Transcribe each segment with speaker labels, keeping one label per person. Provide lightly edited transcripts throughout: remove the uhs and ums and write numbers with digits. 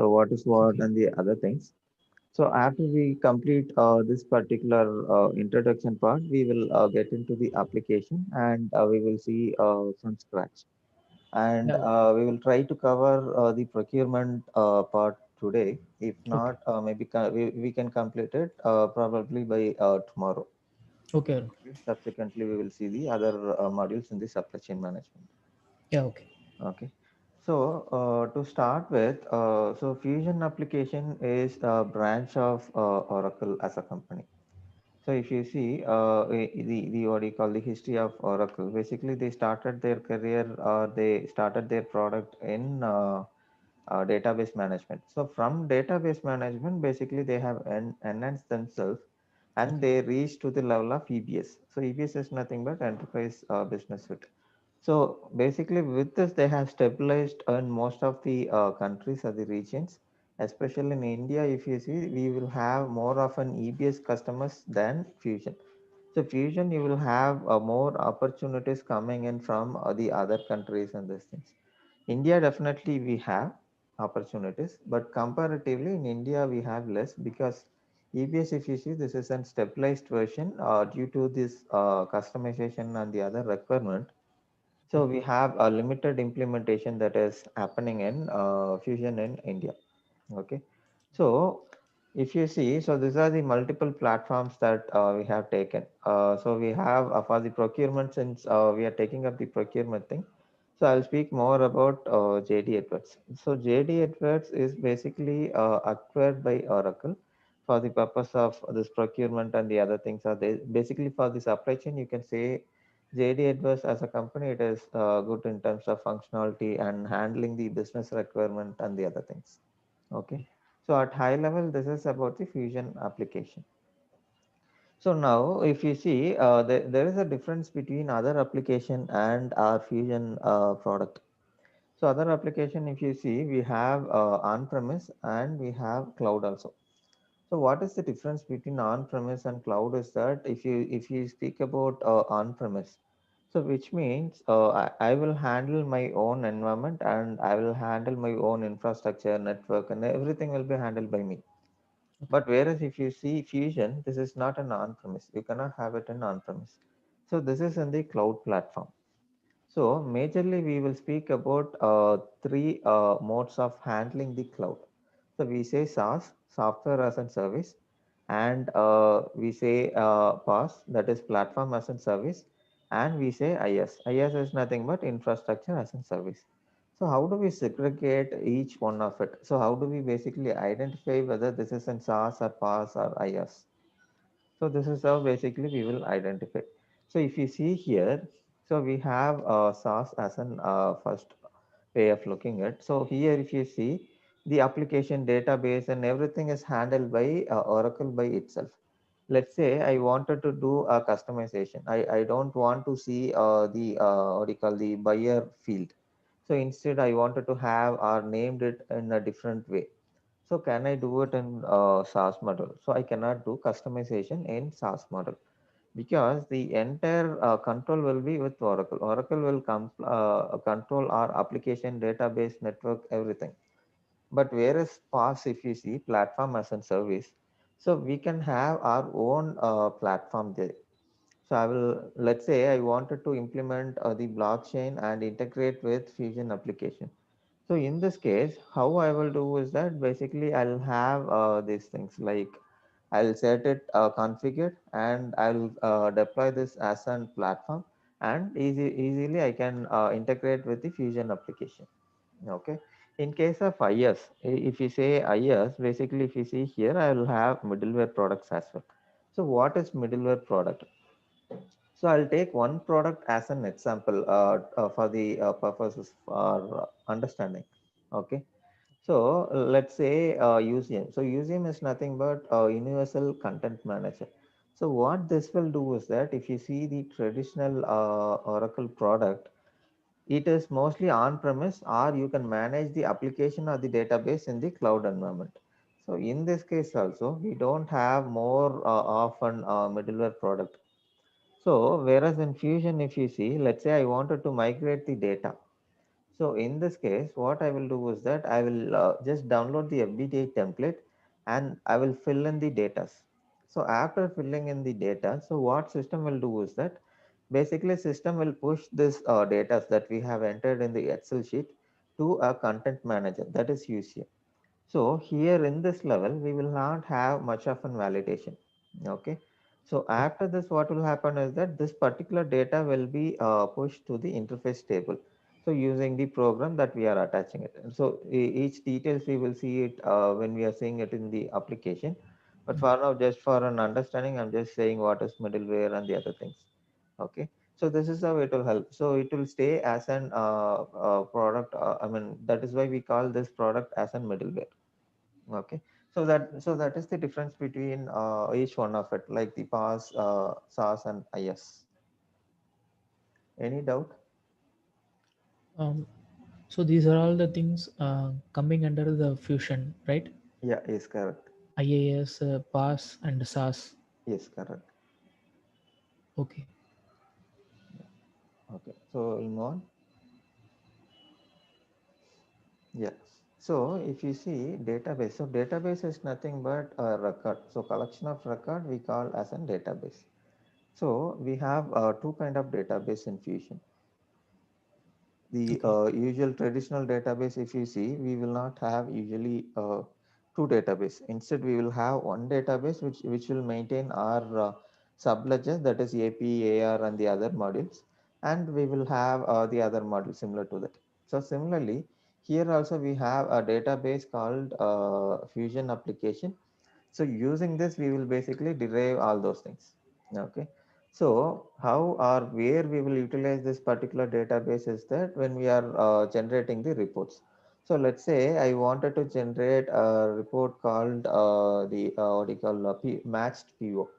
Speaker 1: So what is what
Speaker 2: Okay.
Speaker 1: and the other things. So after we complete this particular introduction part, we will get into the application and we will see from scratch. And
Speaker 2: Yeah.
Speaker 1: we will try to cover the procurement part today. If
Speaker 2: Okay.
Speaker 1: not, maybe we can complete it probably by tomorrow.
Speaker 2: Okay.
Speaker 1: Okay. Subsequently, we will see the other modules in the supply chain management.
Speaker 2: Yeah. Okay.
Speaker 1: Okay. So to start with, so Fusion application is a branch of Oracle as a company. So if you see the what do you call the history of Oracle, basically they started their career, they started their product in database management. So from database management, basically they have enhanced themselves and
Speaker 2: Okay.
Speaker 1: they reached to the level of EBS. So EBS is nothing but enterprise business suite. So basically, with this, they have stabilized in most of the countries or the regions. Especially in India, if you see, we will have more of an EBS customers than Fusion. So Fusion, you will have more opportunities coming in from the other countries and these things. India definitely we have opportunities, but comparatively in India we have less because EBS, if you see, this is a stabilized version due to this customization and the other requirement, so we have a limited implementation that is happening in Fusion in India. Okay. So if you see, so these are the multiple platforms that we have taken. So we have for the procurement, since we are taking up the procurement thing. So I'll speak more about JD Edwards. So JD Edwards is basically acquired by Oracle for the purpose of this procurement and the other things are they basically for the supply chain. You can say JD Edwards as a company, it is good in terms of functionality and handling the business requirement and the other things. Okay. So at high level, this is about the Fusion application. So now, if you see, there is a difference between other application and our Fusion product. So other application, if you see, we have on-premise and we have cloud also. So what is the difference between on-premise and cloud is that if you speak about on-premise, so which means I will handle my own environment and I will handle my own infrastructure, network, and everything will be handled by me. But whereas if you see Fusion, this is not an on-premise. You cannot have it in on-premise. So this is in the cloud platform. So majorly we will speak about three modes of handling the cloud. So we say SaaS, software as a service, and we say PaaS, that is platform as a service, and we say IaaS. IaaS is nothing but infrastructure as a service. So how do we segregate each one of it? So how do we basically identify whether this is in SaaS or PaaS or IaaS? So this is how basically we will identify. So if you see here, so we have SaaS as an first way of looking at. So here, if you see, the application database and everything is handled by Oracle by itself. Let's say I wanted to do a customization. I don't want to see the what do you call the buyer field. So instead, I wanted to have or named it in a different way. So can I do it in SaaS model? So I cannot do customization in SaaS model because the entire control will be with Oracle. Oracle will control our application, database, network, everything. But whereas PaaS, if you see platform as a service, so we can have our own platform there. So I will, let's say I wanted to implement the blockchain and integrate with Fusion application. So in this case, how I will do is that basically I'll have these things like I'll set it configured and I'll deploy this as a platform and easily I can integrate with the Fusion application. Okay. In case of IaaS, if you say IaaS, basically if you see here, I will have middleware products as well. So what is middleware product? So I'll take one product as an example for the purposes for understanding. Okay. So let's say UCM. So UCM is nothing but Universal Content Manager. So what this will do is that if you see the traditional Oracle product, it is mostly on-premise or you can manage the application or the database in the cloud environment. So in this case also, we don't have more of an middleware product. So whereas in Fusion, if you see, let's say I wanted to migrate the data. So in this case, what I will do is that I will just download the FBDA template and I will fill in the data. So after filling in the data, so what system will do is that basically system will push this data that we have entered in the Excel sheet to a content manager, that is UCM. So here in this level, we will not have much of an validation. Okay. So
Speaker 2: Okay.
Speaker 1: after this, what will happen is that this particular data will be pushed to the interface table. So using the program that we are attaching it. And so each details we will see it when we are seeing it in the application. But
Speaker 2: Mm.
Speaker 1: for now, just for an understanding, I'm just saying what is middleware and the other things. Okay. So this is how it will help. So it will stay as an product. I mean, that is why we call this product as an middleware. Okay, so that is the difference between each one of it, like the PaaS, SaaS, and IS. Any doubt?
Speaker 2: Um, so these are all the things coming under the fusion, right?
Speaker 1: Yeah, is correct.
Speaker 2: IAS, PAS, and SAS.
Speaker 1: Yes, correct.
Speaker 2: Okay.
Speaker 1: Okay, so we'll move on. Yeah. So if you see database, so database is nothing but a record. So collection of record we call as an database. So we have two kind of database in Fusion. The
Speaker 2: Okay.
Speaker 1: usual traditional database, if you see, we will not have usually two database. Instead, we will have one database which will maintain our subledger, that is AP, AR, and the other modules, and we will have the other module similar to that. So similarly, here also we have a database called Fusion application. So using this, we will basically derive all those things. Okay. So how or where we will utilize this particular database is that when we are generating the reports. So let's say I wanted to generate a report called the what do you call matched PO.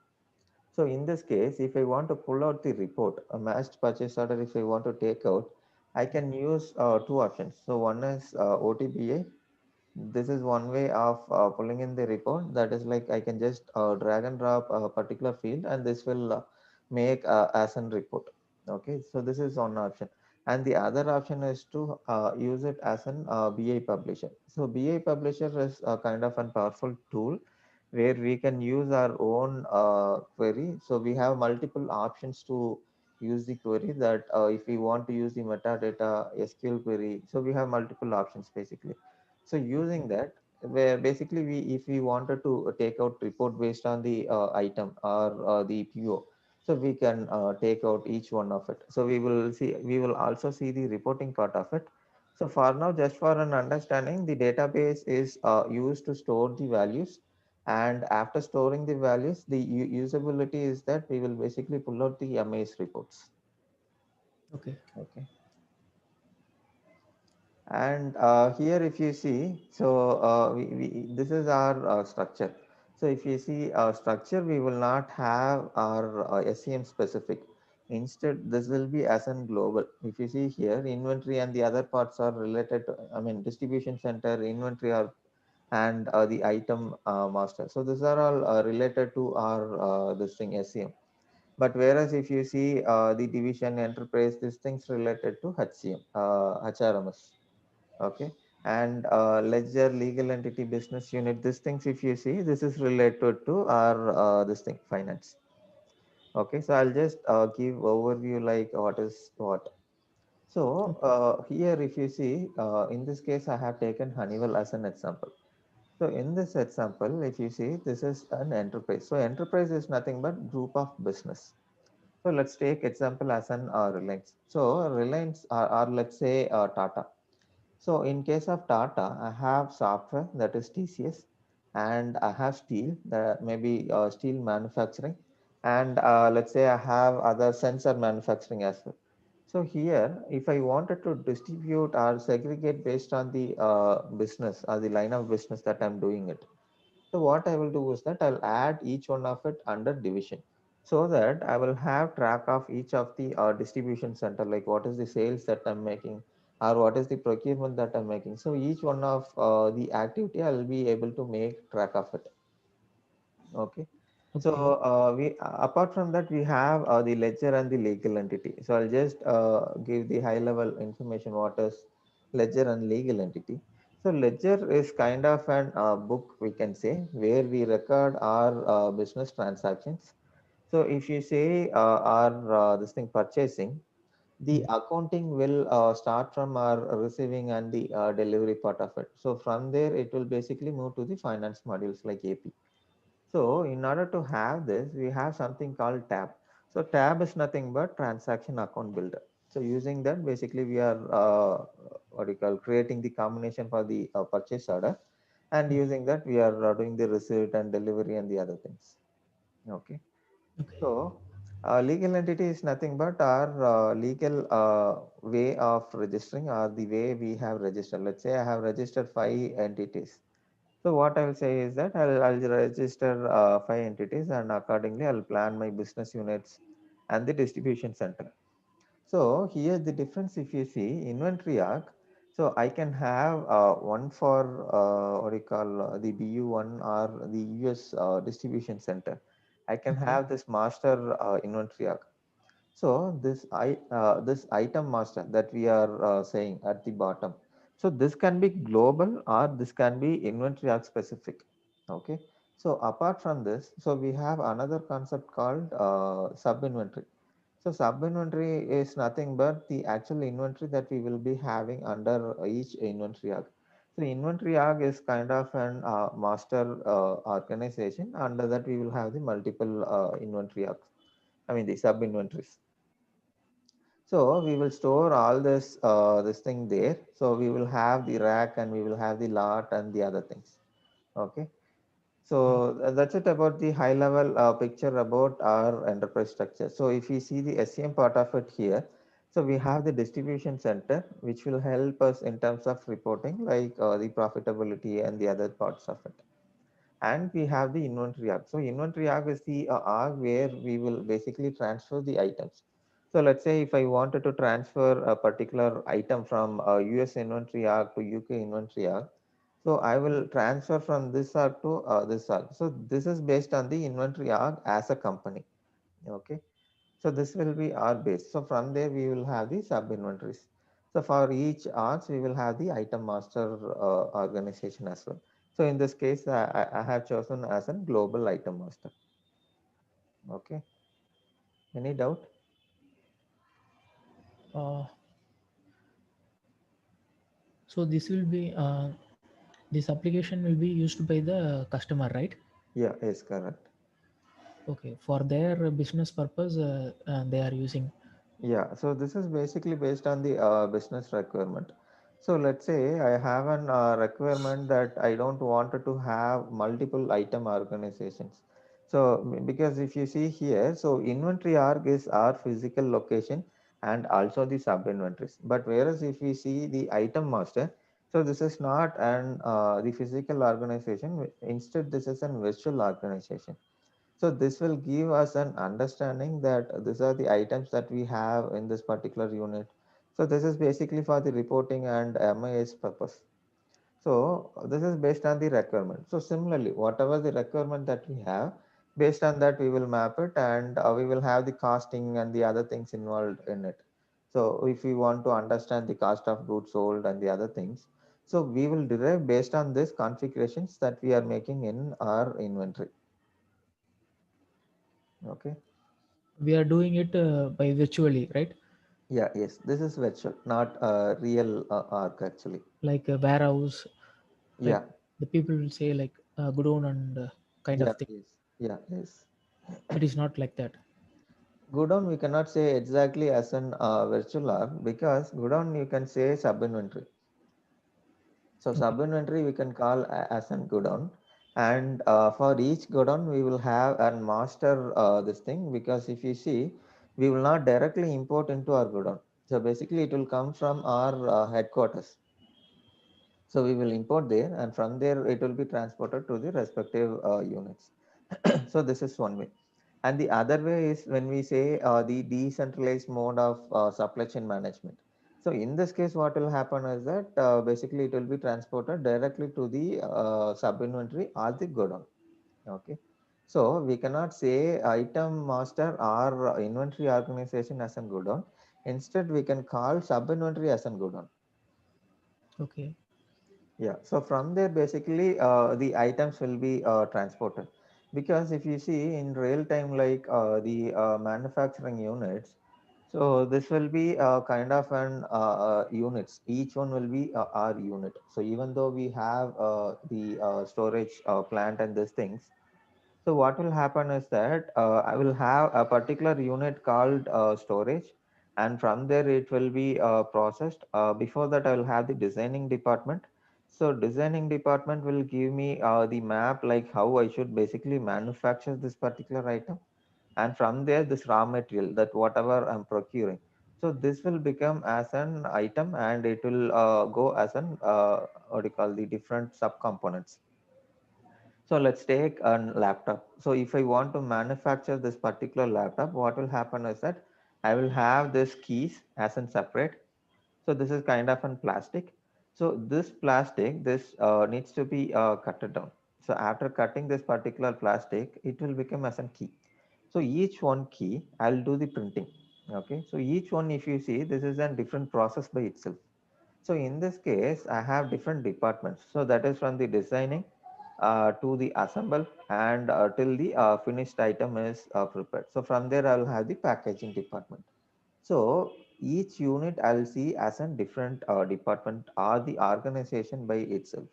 Speaker 1: So in this case, if I want to pull out the report, a matched purchase order, if I want to take out, I can use two options. So one is OTBA. This is one way of pulling in the report. That is like I can just drag and drop a particular field and this will make as an report. Okay, so this is one option. And the other option is to use it as an BI publisher. So BI publisher is a kind of a powerful tool where we can use our own query. So we have multiple options to use the query that if we want to use the metadata SQL query, so we have multiple options basically. So
Speaker 2: Okay.
Speaker 1: using that, where basically we, if we wanted to take out report based on the item or the PO, so we can take out each one of it. So we will also see the reporting part of it. So for now, just for an understanding, the database is used to store the values. And after storing the values, the usability is that we will basically pull out the MAS reports.
Speaker 2: Okay.
Speaker 1: Okay. And here, if you see, so this is our structure. So if you see our structure, we will not have our SEM specific. Instead, this will be as in global. If you see here, inventory and the other parts are related to, I mean, distribution center, inventory are, and the item master. So these are all related to our this thing SEM. But whereas if you see the division enterprise, these things related to HCM, HRMS. Okay. And ledger, legal entity, business unit, these things, if you see, this is related to our this thing, finance. Okay. So I'll just give overview like what is what. So
Speaker 2: Okay.
Speaker 1: here, if you see, in this case, I have taken Honeywell as an example. So in this example, if you see, this is an enterprise. So enterprise is nothing but group of business. So let's take example as an Reliance. So Reliance or let's say Tata. So in case of Tata, I have software, that is TCS, and I have steel, that maybe steel manufacturing, and let's say I have other sensor manufacturing as well. So here, if I wanted to distribute or segregate based on the business or the line of business that I'm doing it, so what I will do is that I'll add each one of it under division, so that I will have track of each of the distribution center, like what is the sales that I'm making or what is the procurement that I'm making. So each one of the activity I'll be able to make track of it. Okay. So
Speaker 2: Okay.
Speaker 1: we apart from that we have the ledger and the legal entity. So I'll just give the high level information what is. ledger and legal entity. So ledger is kind of an book, we can say, where we record our business transactions. So if you say our this thing purchasing, the
Speaker 2: Mm.
Speaker 1: accounting will start from our receiving and the delivery part of it. So from there, it will basically move to the finance modules like AP. So in order to have this, we have something called tab. So tab is nothing but transaction account builder. So using that, basically we are what do you call creating the combination for the purchase order, and
Speaker 2: Mm.
Speaker 1: using that we are doing the receipt and delivery and the other things. Okay.
Speaker 2: Okay.
Speaker 1: So, legal entity is nothing but our legal way of registering, or the way we have registered. Let's say I have registered 5 entities. So what I will say is that I'll register 5 entities, and accordingly I'll plan my business units and the distribution center. So here the difference, if you see inventory arc, so I can have one for what do you call the BU1 or the US distribution center. I can
Speaker 2: Okay.
Speaker 1: have this master inventory arc. So this item master that we are saying at the bottom. So this can be global or this can be inventory arc specific. Okay. So apart from this, so we have another concept called sub inventory. So sub inventory is nothing but the actual inventory that we will be having under each inventory arc. So inventory arc is kind of an master organization. Under that we will have the multiple inventory arcs. I mean the sub inventories. So we will store all this thing there. So we will have the rack and we will have the lot and the other things. Okay.
Speaker 2: Okay.
Speaker 1: So that's it about the high level picture about our enterprise structure. So if you see the SCM part of it here, so we have the distribution center, which will help us in terms of reporting, like the profitability and the other parts of it. And we have the inventory arc. So inventory arc is the arc where we will basically transfer the items. So let's say if I wanted to transfer a particular item from US inventory arc to UK inventory arc, so I will transfer from this arc to this arc. So this is based on the inventory arc as a company. Okay. So this will be our base. So from there we will have the sub inventories. So for each arts we will have the item master organization as well. So in this case I have chosen as a global item master. Okay. Any doubt?
Speaker 2: Uh, so this application will be used by the customer, right?
Speaker 1: Yeah, is correct.
Speaker 2: Okay. For their business purpose, they are using.
Speaker 1: Yeah, so this is basically based on the business requirement. So let's say I have an requirement that I don't want to have multiple item organizations. So because if you see here, so inventory arc is our physical location and also the sub inventories. But whereas if we see the item master, so this is not an the physical organization. Instead, this is an virtual organization. So this will give us an understanding that these are the items that we have in this particular unit. So this is basically for the reporting and MIS purpose. So this is based on the requirement. So similarly, whatever the requirement that we have, based on that we will map it, and we will have the costing and the other things involved in it. So if we want to understand the cost of goods sold and the other things, so we will derive based on this configurations that we are making in our inventory. Okay.
Speaker 2: We are doing it by virtually, right?
Speaker 1: Yeah, yes, this is virtual, not a real arc actually.
Speaker 2: Like a warehouse, right?
Speaker 1: Yeah,
Speaker 2: The people will say like godown and kind of
Speaker 1: yeah,
Speaker 2: thing.
Speaker 1: yes, yeah, yes.
Speaker 2: It is not like that.
Speaker 1: Go down, we cannot say exactly as an virtual arc, because go down you can say sub inventory. So
Speaker 2: Okay.
Speaker 1: sub inventory we can call as an go down, and for each go down we will have and master this thing, because if you see, we will not directly import into our go down. So basically, it will come from our headquarters. So we will import there, and from there it will be transported to the respective units. So this is one way. And the other way is when we say the decentralized mode of supply chain management. So in this case, what will happen is that basically it will be transported directly to the sub inventory or the godown. Okay. So we cannot say item master or inventory organization as a godown. Instead, we can call sub inventory as a godown.
Speaker 2: Okay.
Speaker 1: Yeah, so from there, basically, the items will be transported. Because if you see in real time, like the manufacturing units, so this will be kind of an units. Each one will be our unit. So even though we have the storage plant and these things, so what will happen is that I will have a particular unit called storage, and from there it will be processed. Before that, I will have the designing department. So designing department will give me the map, like how I should basically manufacture this particular item, and from there this raw material, that whatever I'm procuring. So this will become as an item, and it will go as an what do you call the different subcomponents. So let's take a laptop. So if I want to manufacture this particular laptop, what will happen is that I will have this keys as in separate. So this is kind of an plastic. So this plastic, this needs to be cut down. So after cutting this particular plastic, it will become as a key. So each one key, I'll do the printing. Okay. So each one, if you see, this is a different process by itself. So in this case, I have different departments. So that is from the designing to the assemble, and till the finished item is prepared. So from there, I will have the packaging department. So each unit I will see as a different department or the organization by itself.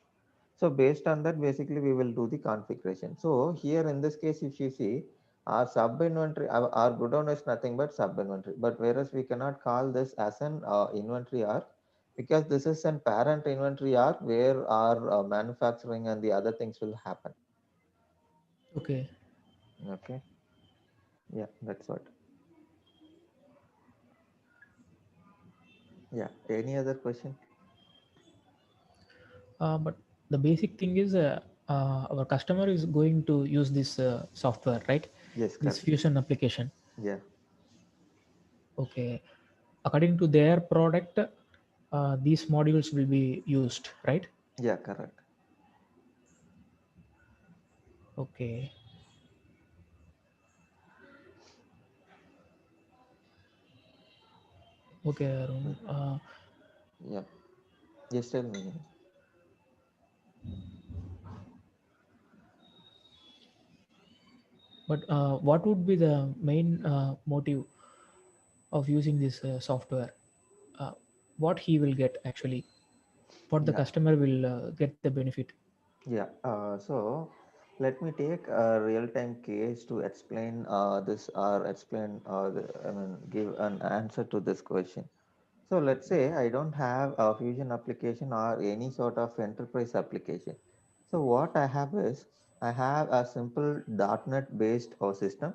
Speaker 1: So based on that, basically we will do the configuration. So here in this case, if you see, our sub inventory, our godown is nothing but sub inventory. But whereas we cannot call this as an inventory arc, because this is an parent inventory arc where our manufacturing and the other things will happen.
Speaker 2: Okay.
Speaker 1: Okay. Yeah, that's what. Yeah. Any other question?
Speaker 2: But the basic thing is our customer is going to use this software, right?
Speaker 1: Yes,
Speaker 2: This
Speaker 1: correct.
Speaker 2: fusion application.
Speaker 1: Yeah.
Speaker 2: Okay. According to their product, these modules will be used, right?
Speaker 1: Yeah, correct.
Speaker 2: Okay. Okay, Arun.
Speaker 1: Mm. Yeah. Yes, tell me.
Speaker 2: But what would be the main motive of using this software? Uh, what he will get actually? What the
Speaker 1: Yeah.
Speaker 2: customer will get the benefit?
Speaker 1: Yeah, so let me take a real-time case to explain this or explain, I mean, give an answer to this question. So let's say I don't have a Fusion application or any sort of enterprise application. So what I have is I have a simple .NET based system.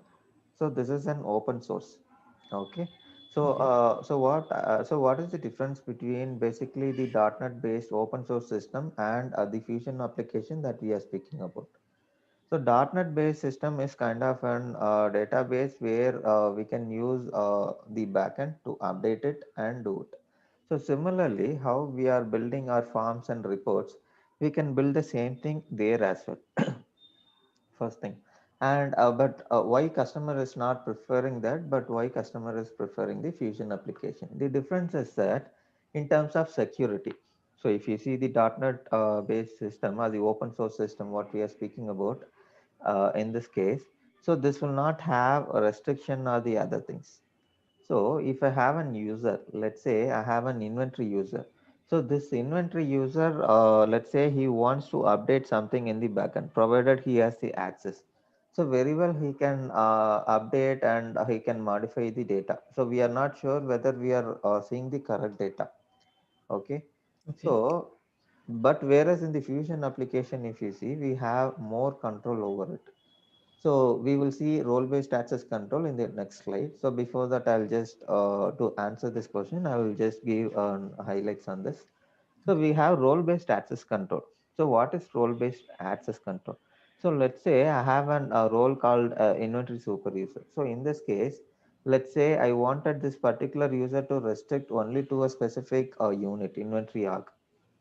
Speaker 1: So this is an open source. Okay. So
Speaker 2: Okay.
Speaker 1: so what is the difference between basically the .NET based open source system and the Fusion application that we are speaking about? So .NET based system is kind of an database where we can use the backend to update it and do it. So similarly, how we are building our forms and reports, we can build the same thing there as well. First thing. And but why customer is not preferring that, but why customer is preferring the Fusion application? The difference is that in terms of security. So if you see the .NET based system or the open source system, what we are speaking about in this case, so this will not have a restriction or the other things. So if I have an user, let's say I have an inventory user. So this inventory user, let's say he wants to update something in the backend, provided he has the access. So very well he can update and he can modify the data. So we are not sure whether we are seeing the correct data. Okay.
Speaker 2: Okay.
Speaker 1: So, but whereas in the Fusion application, if you see, we have more control over it. So we will see role-based access control in the next slide. So before that, I'll just to answer this question, I will just give highlights on this. So we have role-based access control. So what is role-based access control? So let's say I have a role called inventory super user. So in this case, let's say I wanted this particular user to restrict only to a specific unit, inventory arc.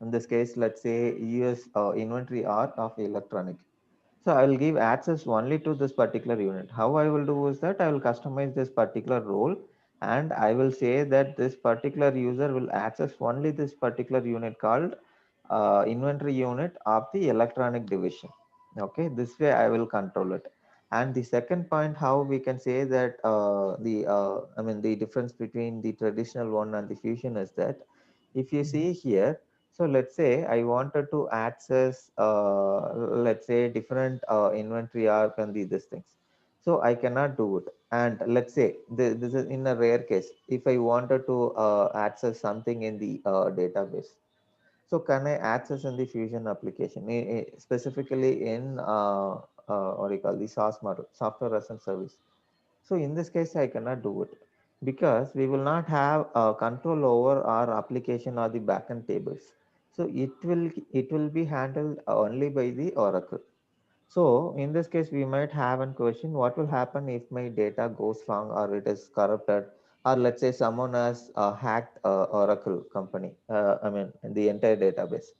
Speaker 1: In this case, let's say use inventory arc of electronic. So I will give access only to this particular unit. How I will do is that I will customize this particular role and I will say that this particular user will access only this particular unit called inventory unit of the electronic division. Okay, this way I will control it. And the second point, how we can say that I mean the difference between the traditional one and the fusion is that if you
Speaker 2: Mhm.
Speaker 1: see here, so let's say I wanted to access let's say different inventory arc and these things, so I cannot do it. And let's say this is in a rare case, if I wanted to access something in the database, so can I access in the Fusion application, specifically in what do you call the SaaS model, software as a service? So in this case, I cannot do it because we will not have control over our application or the backend tables. So it will be handled only by the Oracle. So in this case, we might have a question: what will happen if my data goes wrong or it is corrupted, or let's say someone has hacked Oracle company, I mean the entire database.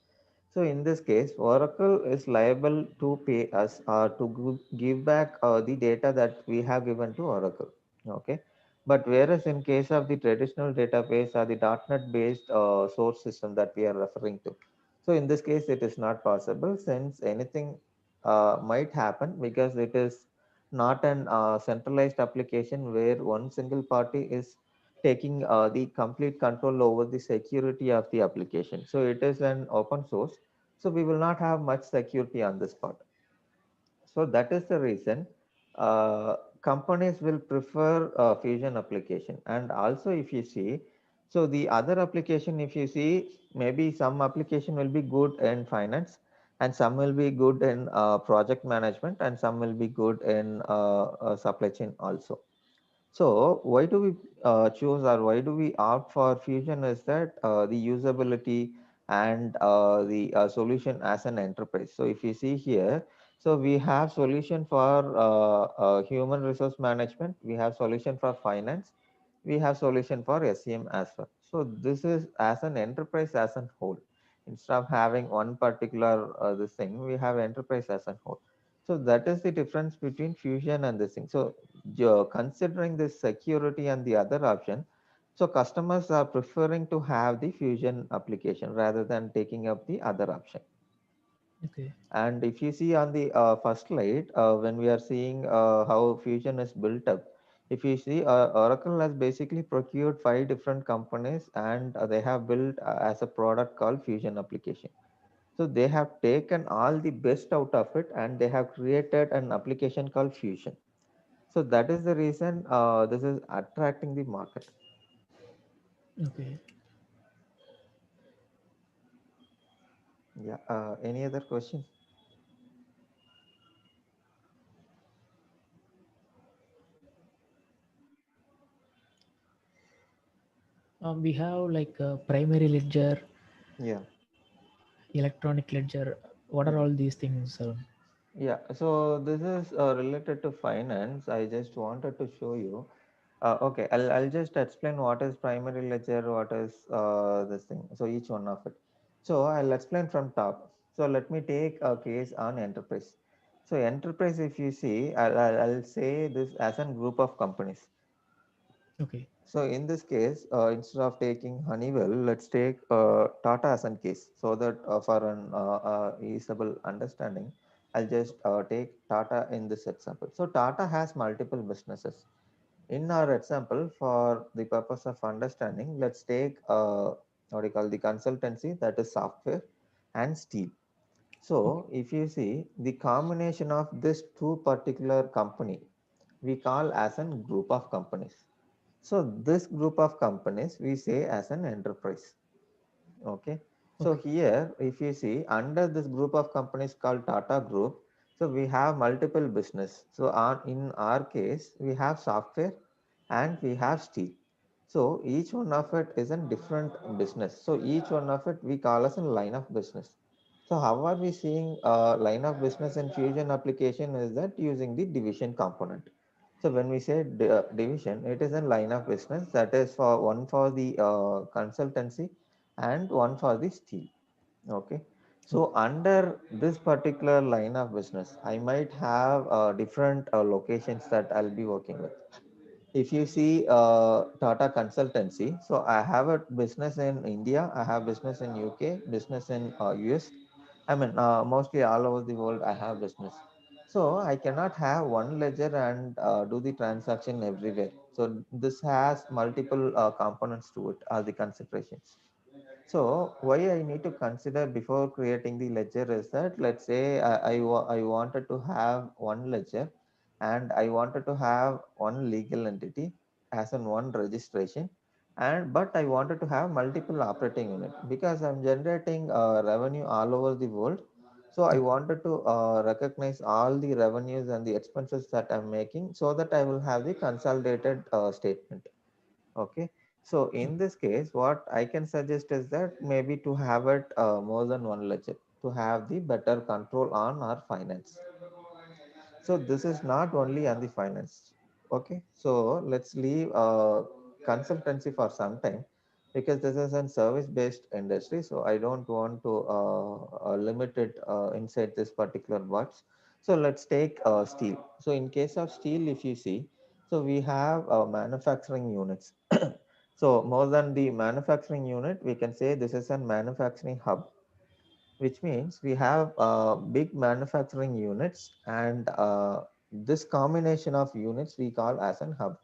Speaker 1: So in this case, Oracle is liable to pay us or to give back the data that we have given to Oracle. Okay. But whereas in case of the traditional database or the .NET based source system that we are referring to, so in this case, it is not possible since anything might happen because it is not an centralized application where one single party is taking the complete control over the security of the application. So it is an open source, so we will not have much security on this part. So that is the reason companies will prefer Fusion application. And also, if you see, so the other application, if you see, maybe some application will be good in finance, and some will be good in project management, and some will be good in supply chain also. So why do we choose or why do we opt for Fusion is that the usability and the solution as an enterprise. So if you see here, so we have solution for human resource management, we have solution for finance, we have solution for SEM as well. So this is as an enterprise as a whole. Instead of having one particular this thing, we have enterprise as a whole. So that is the difference between Fusion and this thing. So considering this security and the other option, so customers are preferring to have the Fusion application rather than taking up the other option.
Speaker 2: Okay.
Speaker 1: And if you see on the first slide, when we are seeing how Fusion is built up, if you see, Oracle has basically procured 5 different companies, and they have built as a product called Fusion application. So they have taken all the best out of it, and they have created an application called Fusion. So that is the reason this is attracting the market.
Speaker 2: Okay.
Speaker 1: Yeah. Any other question?
Speaker 2: We have like a primary ledger,
Speaker 1: Yeah.
Speaker 2: electronic ledger. What are all
Speaker 1: Mhm.
Speaker 2: these things?
Speaker 1: Yeah. So this is related to finance. I just wanted to show you. Okay, I'll just explain what is primary ledger, what is this thing. So each one of it. So I'll explain from top. So let me take a case on enterprise. So enterprise, if you see, I'll say this as a group of companies.
Speaker 2: Okay.
Speaker 1: So in this case, instead of taking Honeywell, let's take Tata as a case, so that for an easable understanding, I'll just take Tata in this example. So Tata has multiple businesses. In our example, for the purpose of understanding, let's take what do you call the consultancy, that is software and steel.
Speaker 2: Okay.
Speaker 1: So if you see the combination of this two particular company, we call as a group of companies. So this group of companies we say as an enterprise. Okay. So
Speaker 2: Okay.
Speaker 1: here, if you see under this group of companies called Tata Group, so we have multiple business. So in our case, we have software and we have steel. So each one of it is a different business. So each one of it we call as a line of business. So how are we seeing line of business in Fusion application is that using the division component. So when we say division, it is a line of business that is for one for the consultancy and one for the steel. Okay.
Speaker 2: Okay.
Speaker 1: So under this particular line of business, I might have different locations that I'll be working with. If you see Tata Consultancy, so I have a business in India, I have business in UK, business in US. I mean, mostly all over the world, I have business. So I cannot have one ledger and do the transaction everywhere. So this has multiple components to it, are the considerations. So why I need to consider before creating the ledger is that, let's say I wanted to have one ledger and I wanted to have one legal entity as in one registration, and but I wanted to have multiple operating unit because I'm generating revenue all over the world. So I wanted to recognize all the revenues and the expenses that I'm making so that I will have the consolidated statement. Okay. So in this case, what I can suggest is that maybe to have it more than one ledger to have the better control on our finance. So this is not only on the finance. Okay. So let's leave consultancy for some time because this is a service-based industry. So I don't want to limit it inside this particular box. So let's take steel. So in case of steel, if you see, so we have manufacturing units. So more than the manufacturing unit, we can say this is a manufacturing hub, which means we have big manufacturing units, and this combination of units we call as an hub.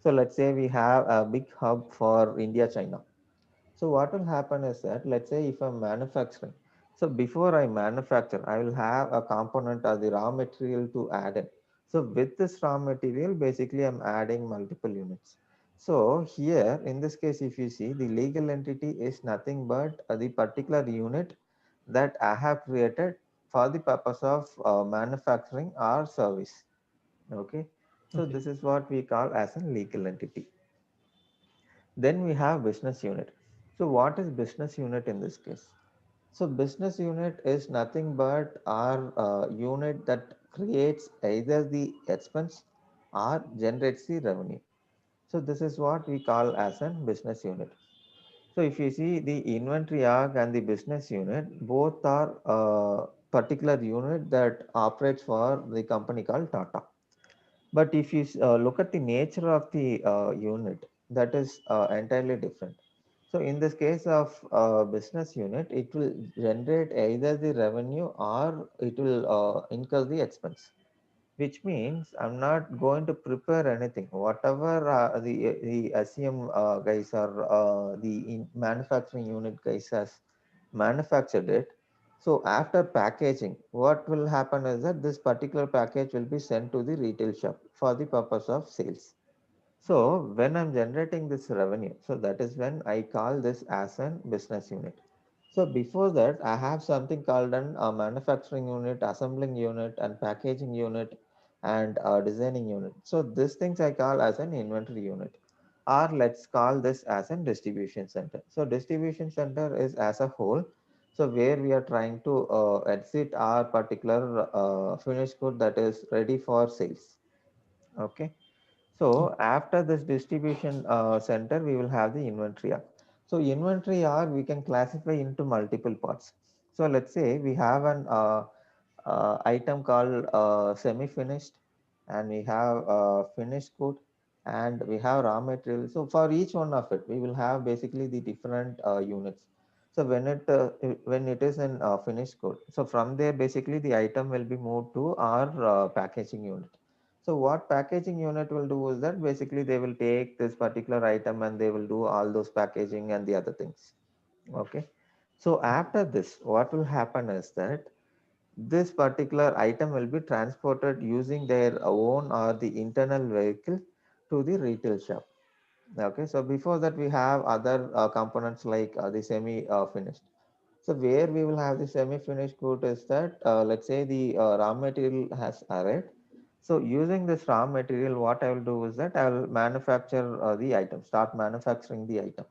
Speaker 1: So let's say we have a big hub for India, China. So what will happen is that, let's say if I'm manufacturing, so before I manufacture, I will have a component or the raw material to add in. So with this raw material, basically I'm adding multiple units. So here, in this case, if you see, the legal entity is nothing but the particular unit that I have created for the purpose of manufacturing or service. Okay. So
Speaker 2: Okay.
Speaker 1: this is what we call as a legal entity. Then we have business unit. So what is business unit in this case? So business unit is nothing but our unit that creates either the expense or generates the revenue. So this is what we call as a business unit. So if you see the inventory arc and the business unit, both are particular unit that operates for the company called Tata. But if you look at the nature of the unit, that is entirely different. So in this case of business unit, it will generate either the revenue or it will incur the expense, which means I'm not going to prepare anything. Whatever the SEM guys or manufacturing unit guys has manufactured it. So after packaging, what will happen is that this particular package will be sent to the retail shop for the purpose of sales. So when I'm generating this revenue, so that is when I call this as an business unit. So before that, I have something called an manufacturing unit, assembling unit, and packaging unit, and designing unit. So these things I call as an inventory unit, or let's call this as a distribution center. So distribution center is as a whole. So where we are trying to exit our particular finished good that is ready for sales. Okay.
Speaker 2: Okay.
Speaker 1: So after this distribution center, we will have the inventory arc. So inventory arc we can classify into multiple parts. So let's say we have an item called semi-finished, and we have finished good, and we have raw material. So for each one of it, we will have basically the different units. So when it is in finished good, so from there basically the item will be moved to our packaging unit. So what packaging unit will do is that basically they will take this particular item and they will do all those packaging and the other things. Okay. So after this, what will happen is that this particular item will be transported using their own or the internal vehicle to the retail shop. Okay. So before that, we have other components like the semi finished. So where we will have the semi-finished good is that let's say the raw material has arrived. So using this raw material, what I will do is that I will manufacture the item, start manufacturing the item.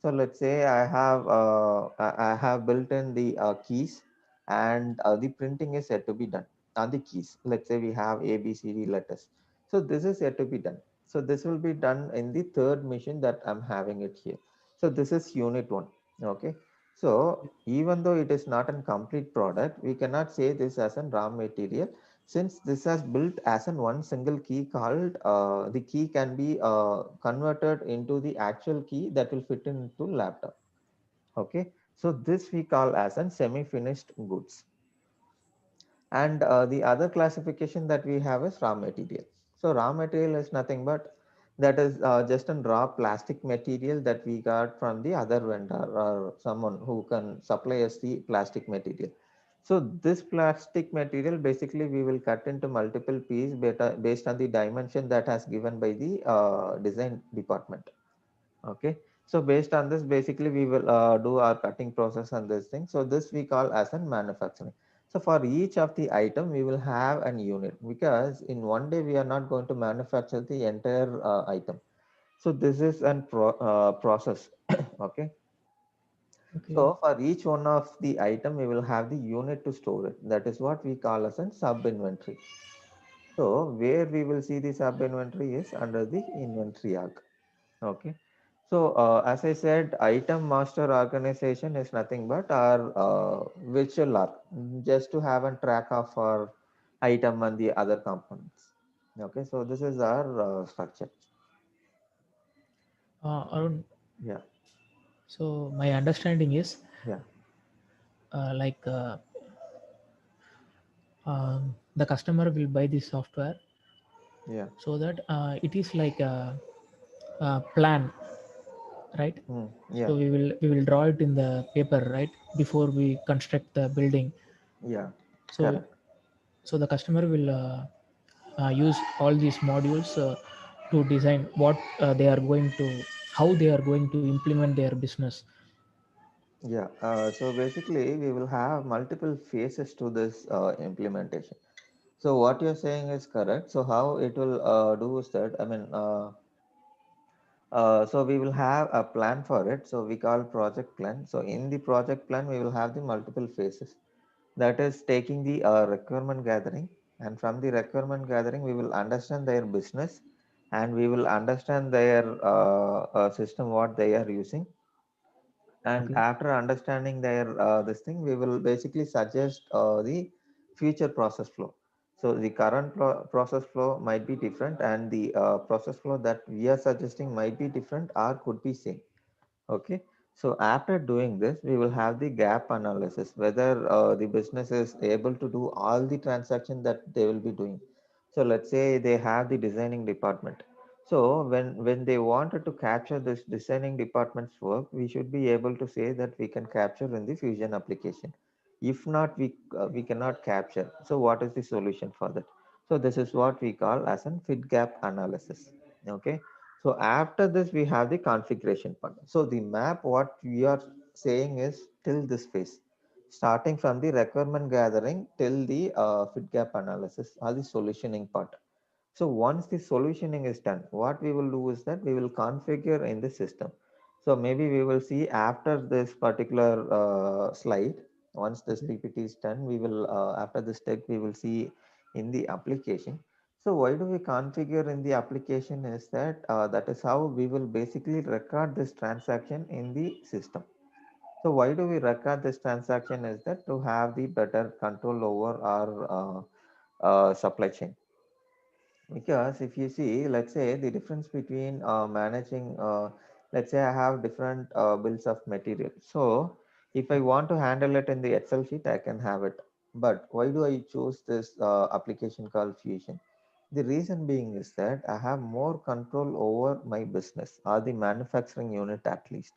Speaker 1: So let's say I have built in the keys, and the printing is yet to be done on the keys. Let's say we have A, B, C, D letters. So this is yet to be done. So this will be done in the third machine that I'm having it here. So this is unit one. Okay. So even though it is not a complete product, we cannot say this as a raw material Since this has built as an one single key called the key can be converted into the actual key that will fit into laptop. Okay, so this we call as an semi-finished goods. And the other classification that we have is raw material. So raw material is nothing but that is just a raw plastic material that we got from the other vendor or someone who can supply us the plastic material. So this plastic material basically we will cut into multiple pieces based on the dimension that has given by the design department. Okay, so based on this, basically we will do our cutting process and this thing. So this we call as an manufacturing. So for each of the item, we will have an unit because in one day we are not going to manufacture the entire item. So this is an process. Okay.
Speaker 2: Okay.
Speaker 1: So for each one of the item, we will have the unit to store it. That is what we call as a sub inventory. So where we will see the sub inventory is under the inventory arc. Okay. So, as I said, item master organization is nothing but our virtual arc, just to have a track of our item and the other components. Okay, so this is our structure.
Speaker 2: Arun,
Speaker 1: Yeah,
Speaker 2: so my understanding is
Speaker 1: yeah,
Speaker 2: like the customer will buy this software
Speaker 1: yeah,
Speaker 2: so that it is like a plan, right?
Speaker 1: yeah,
Speaker 2: So we will draw it in the paper, right, before we construct the building.
Speaker 1: yeah,
Speaker 2: So
Speaker 1: correct.
Speaker 2: so the customer will use all these modules to design what they are going to, how they are going to implement their business.
Speaker 1: Yeah, so basically, we will have multiple phases to this implementation. So what you're saying is correct. So how it will do is that, I mean, so we will have a plan for it. So we call project plan. So in the project plan, we will have the multiple phases. That is taking the requirement gathering, and from the requirement gathering, we will understand their business, and we will understand their system what they are using, and
Speaker 2: Okay.
Speaker 1: after understanding their this thing we will basically suggest the future process flow. So the current process flow might be different, and the process flow that we are suggesting might be different or could be same. Okay, so after doing this, we will have the gap analysis, whether the business is able to do all the transaction that they will be doing. So let's say they have the designing department. So when they wanted to capture this designing department's work, we should be able to say that we can capture in the Fusion application. If not, we cannot capture. So what is the solution for that? So this is what we call as an fit gap analysis. Okay, so after this, we have the configuration part. So the map, what we are saying is till this phase, starting from the requirement gathering till the fit gap analysis or the solutioning part. So once the solutioning is done, what we will do is that we will configure in the system. So maybe we will see after this particular slide, once this
Speaker 2: Okay.
Speaker 1: PPT is done, we will, after this step, we will see in the application. So why do we configure in the application is that that is how we will basically record this transaction in the system. So why do we record this transaction is that to have the better control over our supply chain. Because if you see, let's say the difference between managing, let's say I have different bills of material. So if I want to handle it in the Excel sheet, I can have it. But why do I choose this application called Fusion? The reason being is that I have more control over my business or the manufacturing unit at least.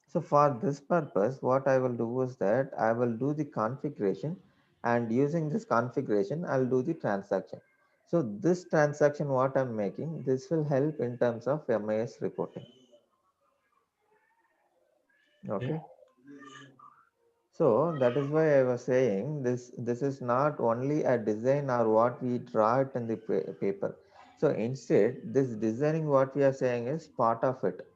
Speaker 1: So for this purpose, what I will do is that I will do the configuration, and using this configuration, I'll do the transaction. So this transaction, what I'm making, this will help in terms of MIS reporting.
Speaker 2: Okay.
Speaker 1: Okay. So that is why I was saying this is not only a design or what we draw it in the paper. So instead, this designing what we are saying is part of it.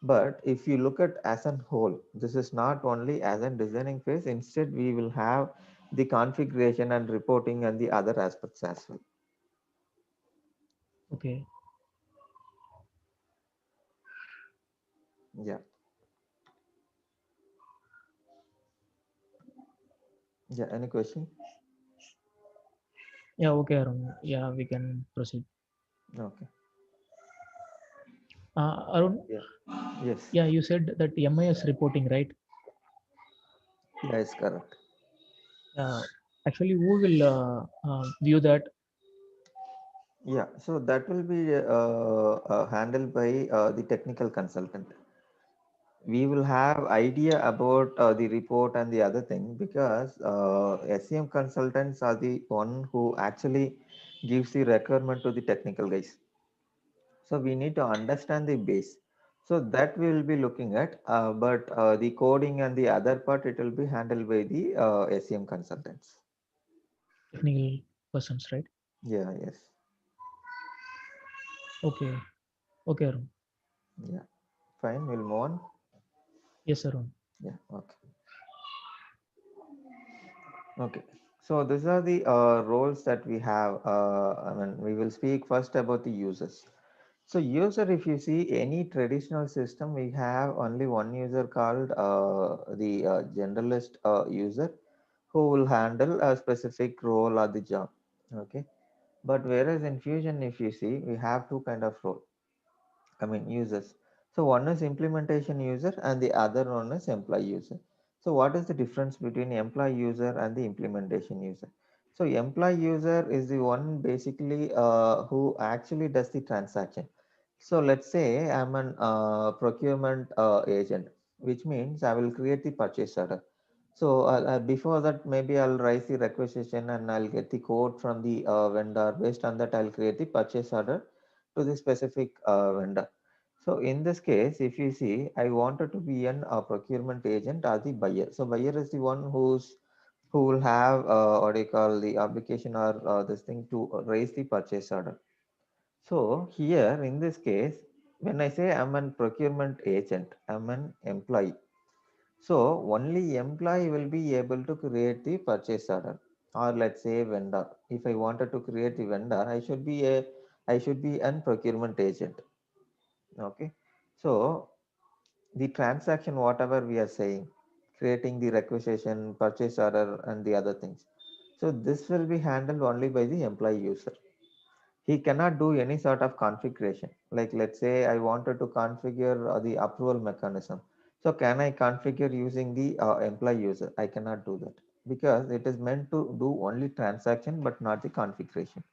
Speaker 1: But if you look at as a whole, this is not only as a designing phase. Instead, we will have the configuration and reporting and the other aspects as well.
Speaker 2: Okay.
Speaker 1: Yeah. Yeah. Any question?
Speaker 2: Yeah, okay, Arun. Yeah, we can proceed.
Speaker 1: Okay.
Speaker 2: Arun,
Speaker 1: Yeah. Yes.
Speaker 2: yeah, you said that MIS reporting, right?
Speaker 1: Yes, correct.
Speaker 2: Yeah, actually, who will view that?
Speaker 1: Yeah. So that will be handled by the technical consultant. We will have idea about the report and the other thing because SEM consultants are the one who actually gives the requirement to the technical guys. So we need to understand the base. So that we will be looking at, but the coding and the other part it will be handled by the SEM consultants.
Speaker 2: Technical persons, right?
Speaker 1: Yeah. Yes.
Speaker 2: Okay, okay, Arun.
Speaker 1: Yeah. Fine. We'll move on.
Speaker 2: Yes, Arun.
Speaker 1: Yeah. Okay. Okay. So these are the roles that we have. I mean, we will speak first about the users. So user, if you see any traditional system, we have only one user called the generalist user who will handle a specific role or the job. Okay. But whereas in Fusion, if you see, we have two kind of role. I mean users. So one is implementation user and the other one is employee user. So what is the difference between employee user and the implementation user? So employee user is the one basically who actually does the transaction. So let's say I'm an procurement agent, which means I will create the purchase order. So before that, maybe I'll raise the requisition and I'll get the code from the vendor. Based on that, I'll create the purchase order to the specific vendor. So in this case, if you see, I wanted to be an procurement agent or the buyer. So buyer is the one who will have what do you call the application or this thing to raise the purchase order. So here in this case, when I say I'm an procurement agent, I'm an employee. So only employee will be able to create the purchase order, or let's say vendor. If I wanted to create the vendor, I should be an procurement agent. Okay. So the transaction, whatever we are saying, creating the requisition, purchase order, and the other things. So this will be handled only by the employee user. He cannot do any sort of configuration. Like let's say I wanted to configure the approval mechanism. So can I configure using the employee user? I cannot do that because it is meant to do only transaction but not the configuration.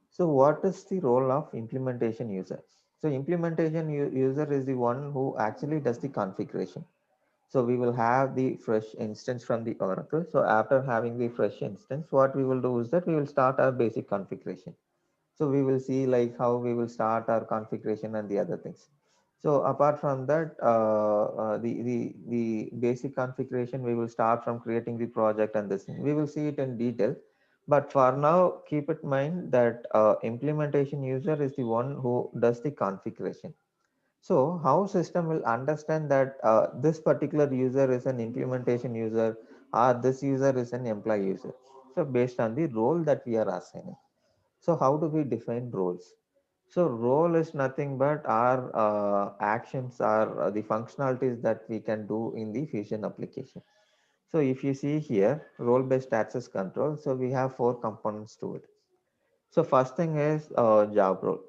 Speaker 1: So what is the role of implementation user? So implementation user is the one who actually does the configuration. So we will have the fresh instance from the Oracle. So after having the fresh instance, what we will do is that we will start our basic configuration. So we will see like how we will start our configuration and the other things. So apart from that, the basic configuration, we will start from creating the project and this thing. We will see it in detail. But for now, keep in mind that implementation user is the one who does the configuration. So how system will understand that this particular user is an implementation user or this user is an employee user? So based on the role that we are assigning. So how do we define roles? So role is nothing but our actions are the functionalities that we can do in the Fusion application. So if you see here, role-based access control, so we have four components to it. So first thing is job role.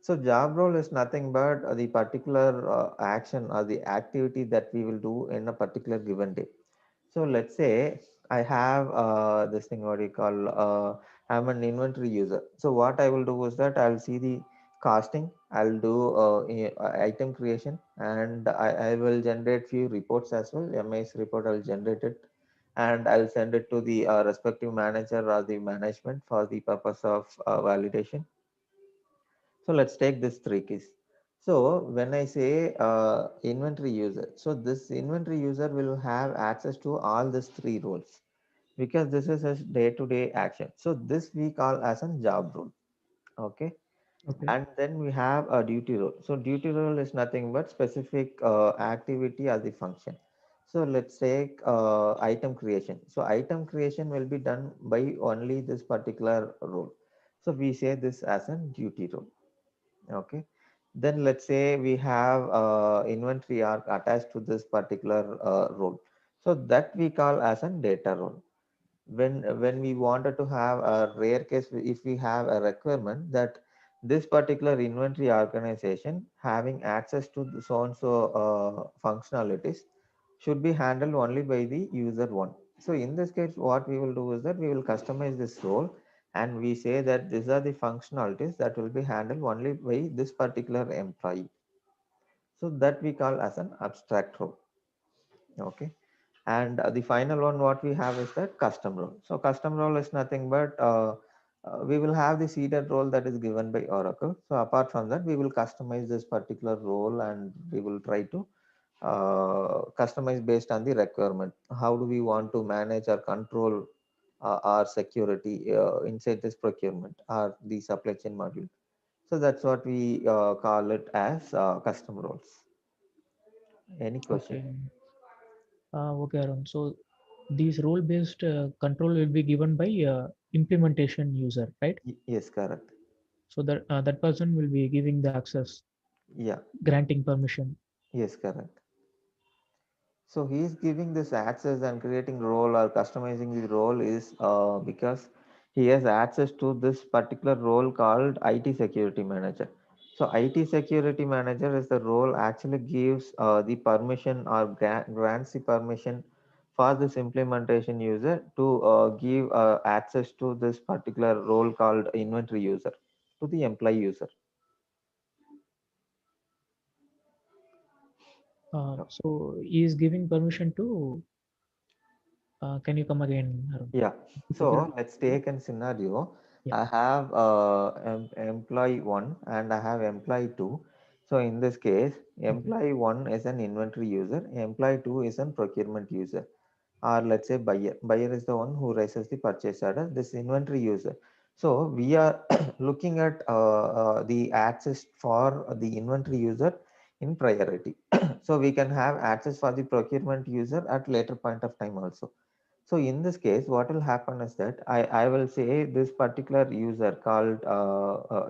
Speaker 1: So job role is nothing but the particular action or the activity that we will do in a particular given day. So let's say I have this thing what you call I'm an inventory user. So what I will do is that I'll see the costing, I'll do item creation, and I will generate few reports as well. MIS report I'll generate it, and I'll send it to the respective manager or the management for the purpose of validation. So let's take this three keys. So when I say inventory user, so this inventory user will have access to all these three roles because this is a day-to-day action. So this we call as a job role. Okay.
Speaker 2: Okay,
Speaker 1: And then we have a duty role. So duty role is nothing but specific activity as the function. So let's take item creation. So item creation will be done by only this particular role. So we say this as a duty role. Okay. Then let's say we have inventory arc attached to this particular role. So that we call as a data role. when we wanted to have a rare case, if we have a requirement that this particular inventory organization having access to the so and so functionalities should be handled only by the user one. So in this case, what we will do is that we will customize this role, and we say that these are the functionalities that will be handled only by this particular employee. So that we call as an abstract role. Okay. And the final one what we have is that custom role. So custom role is nothing but we will have the seeded role that is given by Oracle. So apart from that, we will customize this particular role, and we will try to customize based on the requirement. How do we want to manage or control our security inside this procurement or the supply chain module? So that's what we call it as custom roles. Any question?
Speaker 2: Okay. Okay, Arun. So these role-based control will be given by implementation user, right?
Speaker 1: Yes, correct.
Speaker 2: So that that person will be giving the access,
Speaker 1: Yeah,
Speaker 2: granting permission.
Speaker 1: yes, correct. So he is giving this access and creating role or customizing the role is because he has access to this particular role called IT security manager. So IT security manager is the role actually gives the permission or grants the permission for this implementation user to give access to this particular role called inventory user to the employee user.
Speaker 2: So he is giving permission to. Can you come again, Arun?
Speaker 1: Yeah.
Speaker 2: Security.
Speaker 1: So let's take a scenario.
Speaker 2: Yeah.
Speaker 1: I have employee one and I have employee two. So in this case,
Speaker 2: Okay.
Speaker 1: employee one is an inventory user, employee two is an procurement user, or let's say buyer. Buyer is the one who raises the purchase order. This inventory user. So we are looking at the access for the inventory user in priority. So we can have access for the procurement user at later point of time also. So in this case, what will happen is that I will say this particular user called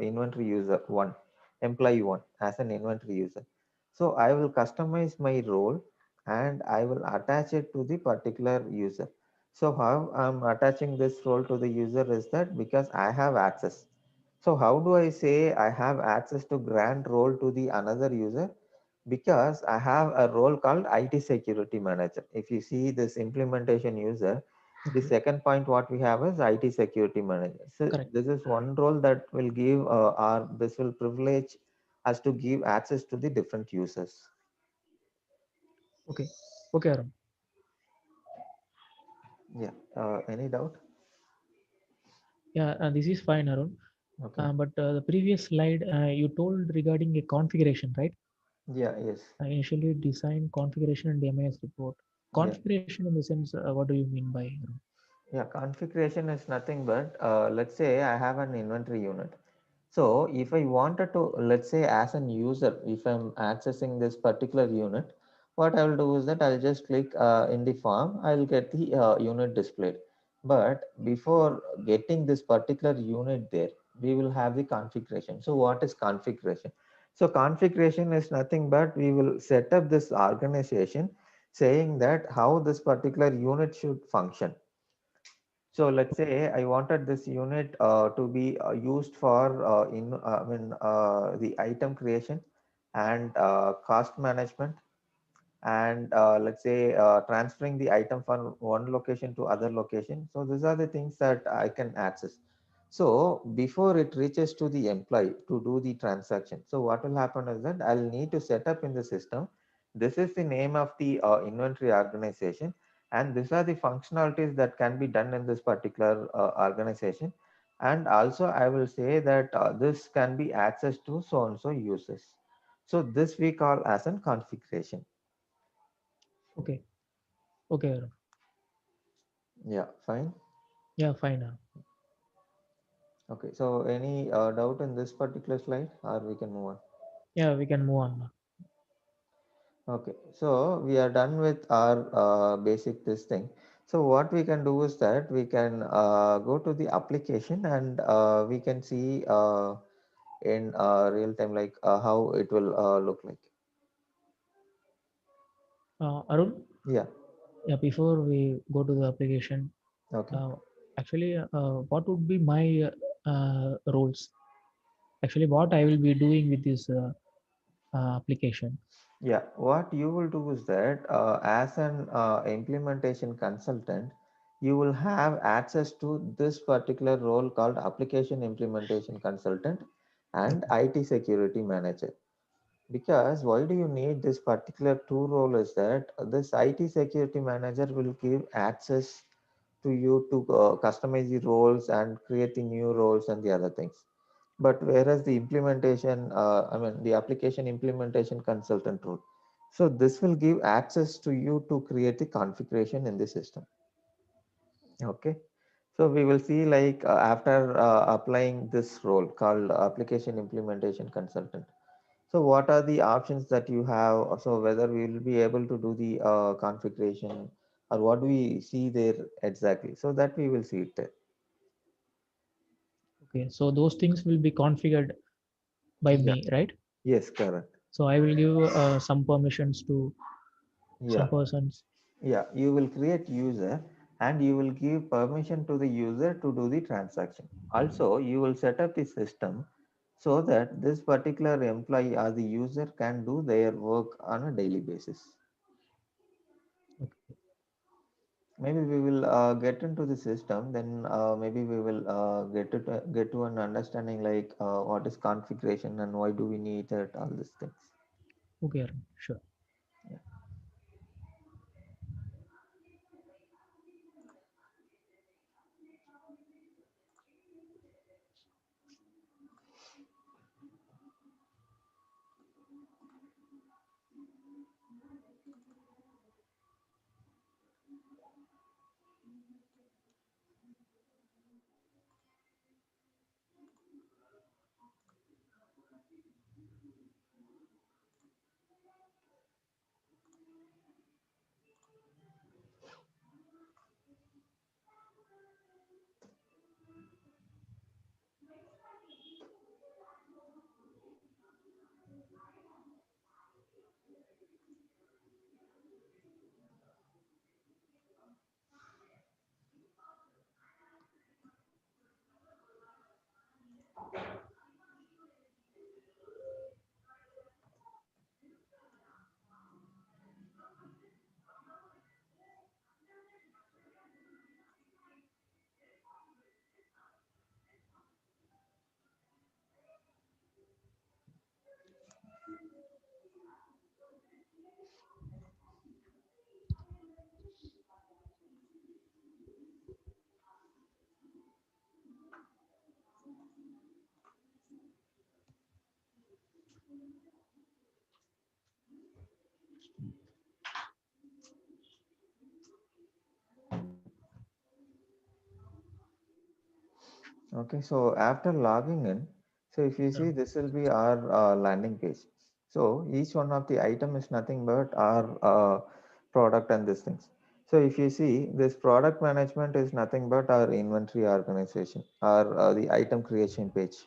Speaker 1: inventory user one, employee one as an inventory user. So I will customize my role and I will attach it to the particular user. So how I'm attaching this role to the user is that because I have access. So how do I say I have access to grant role to the another user? Because I have a role called IT security manager. If you see this implementation user, the
Speaker 2: Okay.
Speaker 1: second point what we have is IT security manager. So
Speaker 2: Correct.
Speaker 1: this is one role that will give or this will privilege us to give access to the different users.
Speaker 2: Okay. Okay, Arun.
Speaker 1: Yeah. Any doubt?
Speaker 2: Yeah, this is fine, Arun.
Speaker 1: Okay.
Speaker 2: But the previous slide you told regarding a configuration, right?
Speaker 1: Yeah. Yes.
Speaker 2: Initially design configuration and MIS report.
Speaker 1: Yeah.
Speaker 2: Configuration in the sense, what do you mean by, Arun?
Speaker 1: Yeah. Configuration is nothing but let's say I have an inventory unit. So if I wanted to, let's say as an user, if I'm accessing this particular unit, what I will do is that I'll just click in the form, I'll get the unit displayed. But before getting this particular unit there, we will have the configuration. So what is configuration? So configuration is nothing but we will set up this organization saying that how this particular unit should function. So let's say I wanted this unit to be used for the item creation and cost management, and let's say transferring the item from one location to other location. So these are the things that I can access. So before it reaches to the employee to do the transaction, so what will happen is that I'll need to set up in the system. This is the name of the inventory organization, and these are the functionalities that can be done in this particular organization. And also I will say that this can be accessed to so and so users. So this we call as an configuration.
Speaker 2: Okay. Okay, Arun.
Speaker 1: Yeah, fine.
Speaker 2: Yeah, fine, Arun.
Speaker 1: Okay, so any doubt in this particular slide, or we can move on?
Speaker 2: Yeah, we can move on now.
Speaker 1: Okay, so we are done with our basic this thing. So what we can do is that we can go to the application, and we can see in real time like how it will look like.
Speaker 2: Arun,
Speaker 1: Yeah,
Speaker 2: yeah, before we go to the application,
Speaker 1: Okay.
Speaker 2: Uh, Actually, what would be my roles? Actually, what I will be doing with this application.
Speaker 1: Yeah, what you will do is that as an implementation consultant, you will have access to this particular role called application implementation consultant and
Speaker 2: Okay.
Speaker 1: IT security manager. Because why do you need this particular two role is that this IT security manager will give access to you to customize the roles and create the new roles and the other things. But whereas the implementation, I mean the application implementation consultant role, so this will give access to you to create the configuration in the system. Okay. So we will see like after applying this role called application implementation consultant. So what are the options that you have? So whether we will be able to do the configuration or what do we see there exactly? So that we will see it there.
Speaker 2: Okay. So those things will be configured by
Speaker 1: Yeah.
Speaker 2: me, right?
Speaker 1: Yes, correct.
Speaker 2: So I will give some permissions to
Speaker 1: Yeah.
Speaker 2: some persons.
Speaker 1: Yeah. You will create user and you will give permission to the user to do the transaction. Also, you will set up the system so that this particular employee or the user can do their work on a daily basis.
Speaker 2: Okay.
Speaker 1: Maybe we will get into the system, then maybe we will get to an understanding like what is configuration and why do we need it, all these things.
Speaker 2: Okay, Arun, sure.
Speaker 1: Yeah. Okay, so after logging in, so if you see this will be our landing page. So each one of the item is nothing but our product and these things. So if you see this product management is nothing but our inventory organization or the item creation page.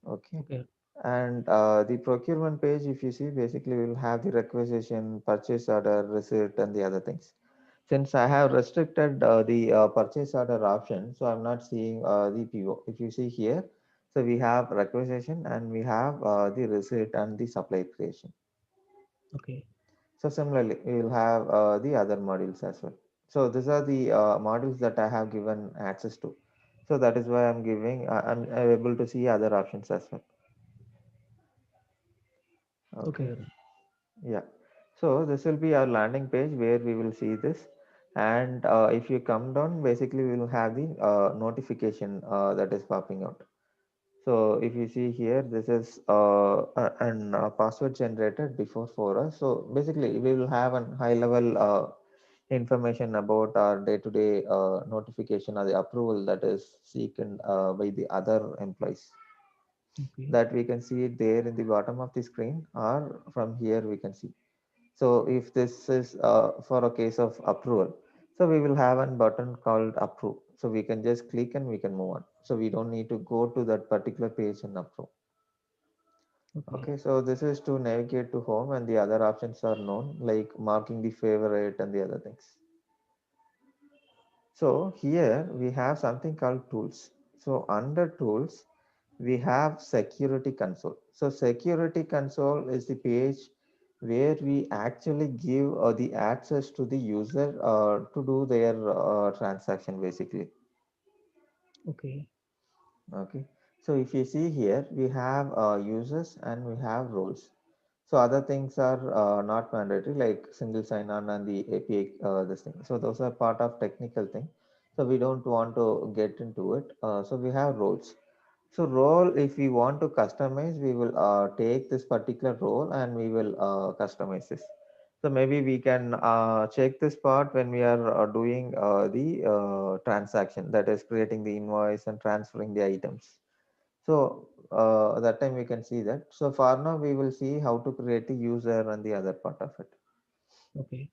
Speaker 1: Okay.
Speaker 2: Okay.
Speaker 1: And the procurement page, if you see, basically we'll have the requisition, purchase order, receipt, and the other things. Since I have restricted the purchase order option, so I'm not seeing the PO. If you see here, so we have requisition and we have the receipt and the supply creation.
Speaker 2: Okay.
Speaker 1: So similarly, we will have the other modules as well. So these are the modules that I have given access to. So that is why I'm giving, I'm able to see other options as well.
Speaker 2: Okay,
Speaker 1: Okay.
Speaker 2: Arun.
Speaker 1: Yeah. So this will be our landing page where we will see this. And if you come down, basically we will have the notification that is popping out. So if you see here, this is an password generated before for us. So basically we will have a high level information about our day-to-day notification or the approval that is seeking by the other employees.
Speaker 2: Okay.
Speaker 1: That we can see it there in the bottom of the screen or from here we can see. So if this is for a case of approval, so we will have a button called approve. So we can just click and we can move on. So we don't need to go to that particular page and approve.
Speaker 2: Okay.
Speaker 1: Okay, so this is to navigate to home and the other options are known like marking the favorite and the other things. So here we have something called tools. So under tools, we have security console. So security console is the page where we actually give the access to the user to do their transaction basically.
Speaker 2: Okay.
Speaker 1: Okay. So if you see here, we have users and we have roles. So other things are not mandatory, like single sign-on and the API, this thing. So those are part of technical thing. So we don't want to get into it. So we have roles. So role, if we want to customize, we will take this particular role and we will customize this. So maybe we can check this part when we are doing the transaction, that is creating the invoice and transferring the items. So that time we can see that. So for now, we will see how to create the user and the other part of it.
Speaker 2: Okay.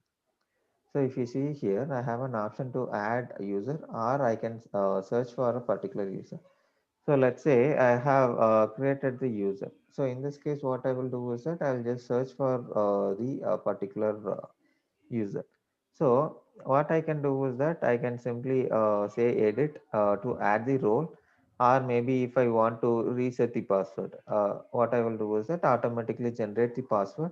Speaker 1: So if you see here, I have an option to add a user, or I can search for a particular user. So let's say I have created the user. So in this case, what I will do is that I'll just search for the particular user. So what I can do is that I can simply say edit to add the role, or maybe if I want to reset the password, what I will do is that automatically generate the password,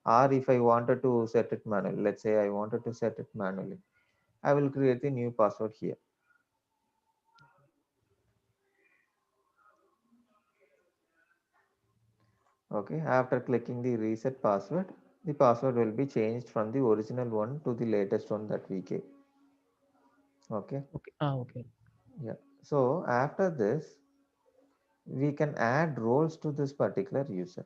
Speaker 1: or if I wanted to set it manually, let's say I wanted to set it manually, I will create the new password here. Okay, after clicking the reset password, the password will be changed from the original one to the latest one that we gave. Okay,
Speaker 2: Okay. Ah, okay.
Speaker 1: yeah. So after this, we can add roles to this particular user.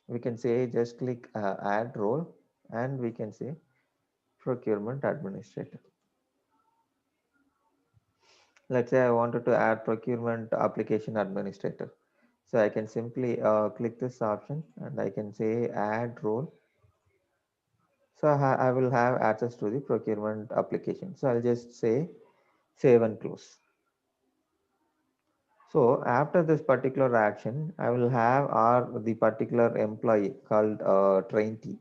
Speaker 1: We can say just click add role, and we can say procurement administrator. Let's say I wanted to add procurement application administrator. So I can simply click this option and I can say add role. So I will have access to the procurement application. So I'll just say save and close. So after this particular action, I will have the particular employee called TrainT.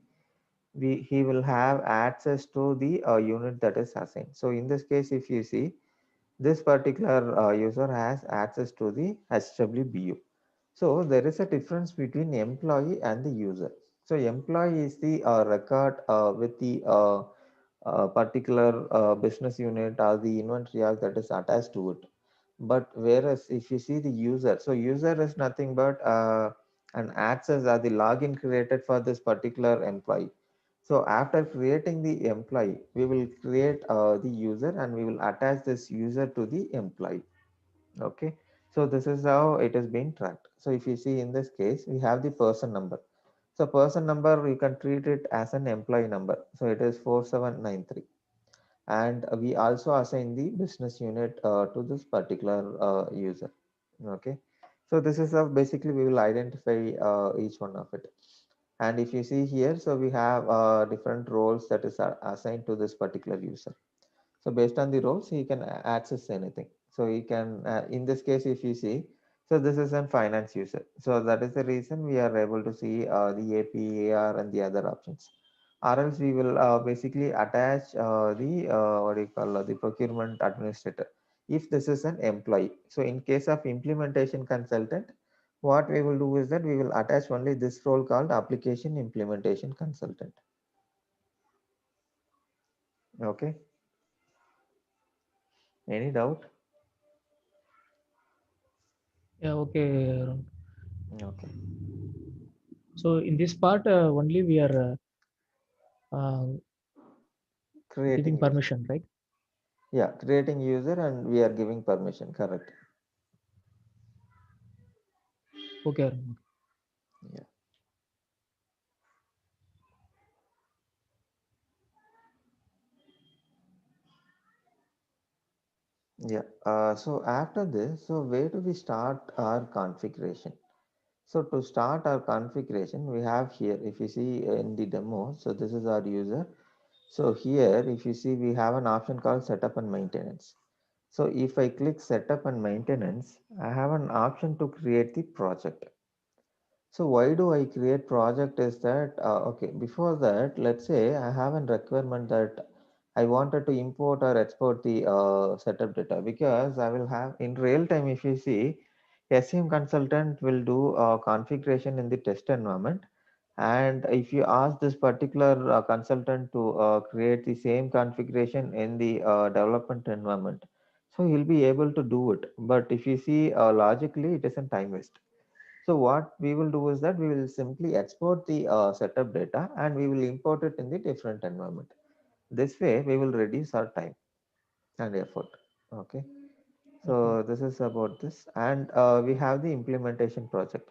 Speaker 1: He will have access to the unit that is assigned. So in this case, if you see, this particular user has access to the HWBU. So there is a difference between employee and the user. So employee is the record with the particular business unit or the inventory arc that is attached to it. But whereas if you see the user, so user is nothing but an access or the login created for this particular employee. So after creating the employee, we will create the user and we will attach this user to the employee. Okay. So this is how it is being tracked. So if you see in this case, we have the person number. So person number, you can treat it as an employee number. So it is 4793. And we also assign the business unit to this particular user. Okay. So this is how basically we will identify each one of it. And if you see here, so we have different roles that is assigned to this particular user. So based on the roles, he can access anything. So he can, in this case, if you see, so this is an finance user. So that is the reason we are able to see the AP, AR, and the other options. Or else we will basically attach the what do you call the procurement administrator. If this is an employee, so in case of implementation consultant, what we will do is that we will attach only this role called application implementation consultant. Okay. Any doubt?
Speaker 2: Yeah. Okay. Arun.
Speaker 1: Okay.
Speaker 2: So in this part, only we are giving
Speaker 1: Creating user.
Speaker 2: permission, right?
Speaker 1: Yeah, creating user and we are giving permission, correct.
Speaker 2: Okay, Arun.
Speaker 1: Yeah, yeah. So after this, so where do we start our configuration? So to start our configuration, we have here, if you see in the demo, so this is our user. So here, if you see, we have an option called setup and maintenance. So if I click setup and maintenance, I have an option to create the project. So why do I create project is that, okay, before that, let's say I have a requirement that I wanted to import or export the setup data, because I will have in real time, if you see, SEM consultant will do configuration in the test environment. And if you ask this particular consultant to create the same configuration in the development environment, so he'll be able to do it. But if you see logically, it is a time waste. So what we will do is that we will simply export the setup data and we will import it in the different environment. This way, we will reduce our time and effort. Okay.
Speaker 2: Okay.
Speaker 1: So this is about this, and we have the implementation project.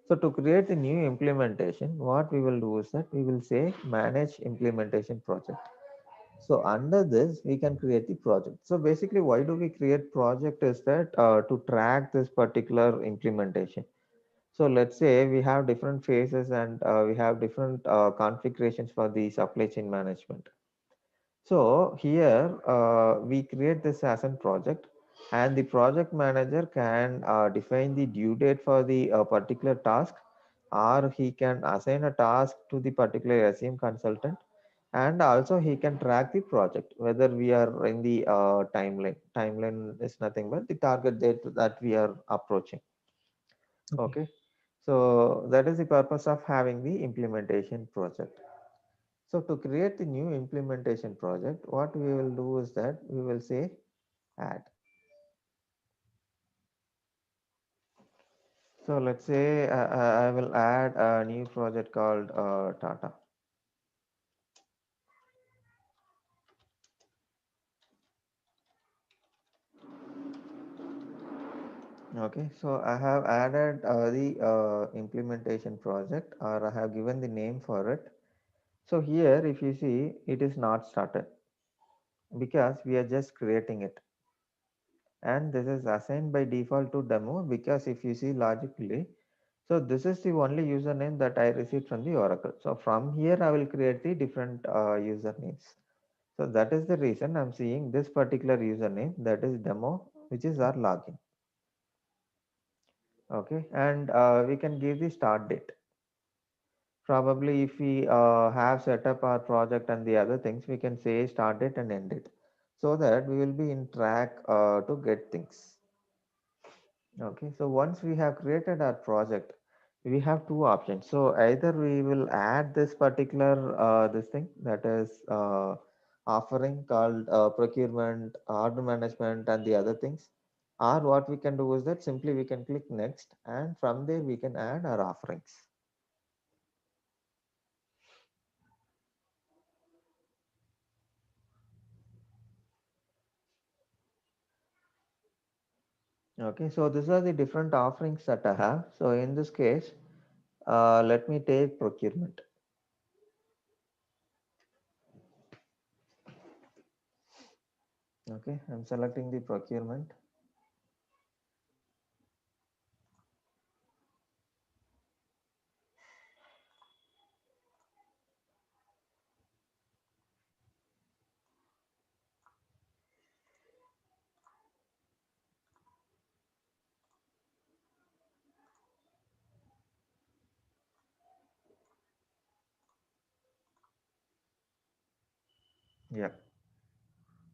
Speaker 1: So to create a new implementation, what we will do is that we will say manage implementation project. So under this, we can create the project. So basically, why do we create project is that to track this particular implementation. So let's say we have different phases and we have different configurations for the supply chain management. So here we create this as a project, and the project manager can define the due date for the particular task, or he can assign a task to the particular SEM consultant, and also he can track the project whether we are in the timeline. Timeline is nothing but the target date that we are approaching.
Speaker 2: Okay.
Speaker 1: Okay, so that is the purpose of having the implementation project. So to create the new implementation project, what we will do is that we will say add. So let's say I will add a new project called Tata. Okay, so I have added the implementation project, or I have given the name for it. So here, if you see, it is not started because we are just creating it. And this is assigned by default to demo, because if you see logically, so this is the only username that I received from the Oracle. So from here I will create the different usernames. So that is the reason I'm seeing this particular username, that is demo, which is our login. Okay, and we can give the start date. Probably if we have set up our project and the other things, we can say start date and end date, so that we will be in track to get things. Okay, so once we have created our project, we have two options. So either we will add this particular this thing, that is offering called procurement, order management, and the other things. Or what we can do is that simply we can click next, and from there we can add our offerings. Okay, so these are the different offerings that I have. So in this case, let me take procurement. Okay, I'm selecting the procurement. Yeah.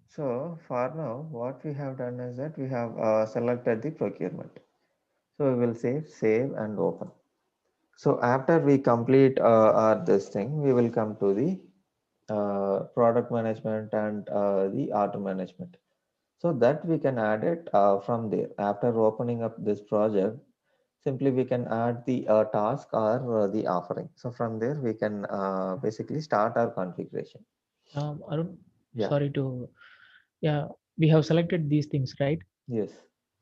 Speaker 1: So for now, what we have done is that we have selected the procurement. So we will say save and open. So after we complete our this thing, we will come to the product management and the auto management. So that we can add it from there. After opening up this project, simply we can add the task or the offering. So from there we can basically start our configuration.
Speaker 2: Arun,
Speaker 1: Yeah.
Speaker 2: sorry to, yeah, we have selected these things, right?
Speaker 1: Yes.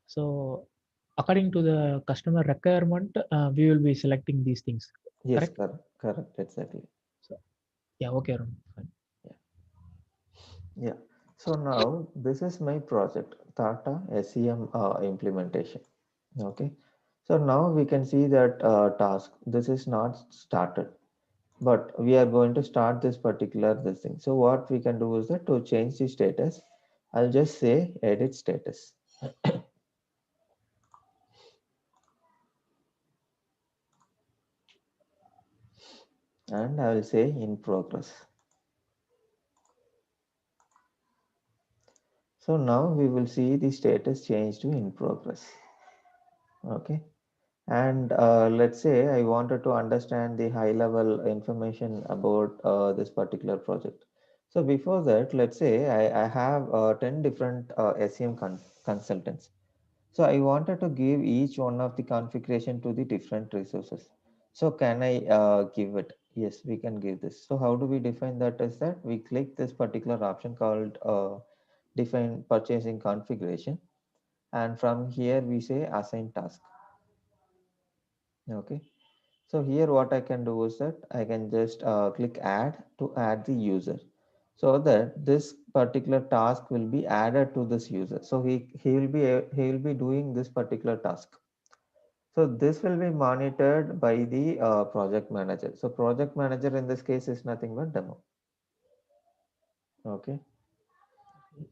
Speaker 2: So according to the customer requirement, we will be selecting these things,
Speaker 1: Yes.
Speaker 2: correct?
Speaker 1: Correct. Correct. Exactly.
Speaker 2: So yeah, okay, Arun, fine.
Speaker 1: Yeah. Yeah. So now this is my project, Tata SEM implementation. Okay. So now we can see that task. This is not started, but we are going to start this particular this thing. So what we can do is that to change the status, I'll just say edit status, and I will say in progress. So now we will see the status change to in progress. Okay. And let's say I wanted to understand the high level information about this particular project. So before that, let's say I have 10 different SEM consultants. So I wanted to give each one of the configuration to the different resources. So can I give it? Yes, we can give this. So how do we define that? Is that we click this particular option called define purchasing configuration. And from here we say assign task. Okay. So here what I can do is that I can just click add to add the user so that this particular task will be added to this user. So he will be doing this particular task. So this will be monitored by the project manager. So project manager in this case is nothing but demo. Okay.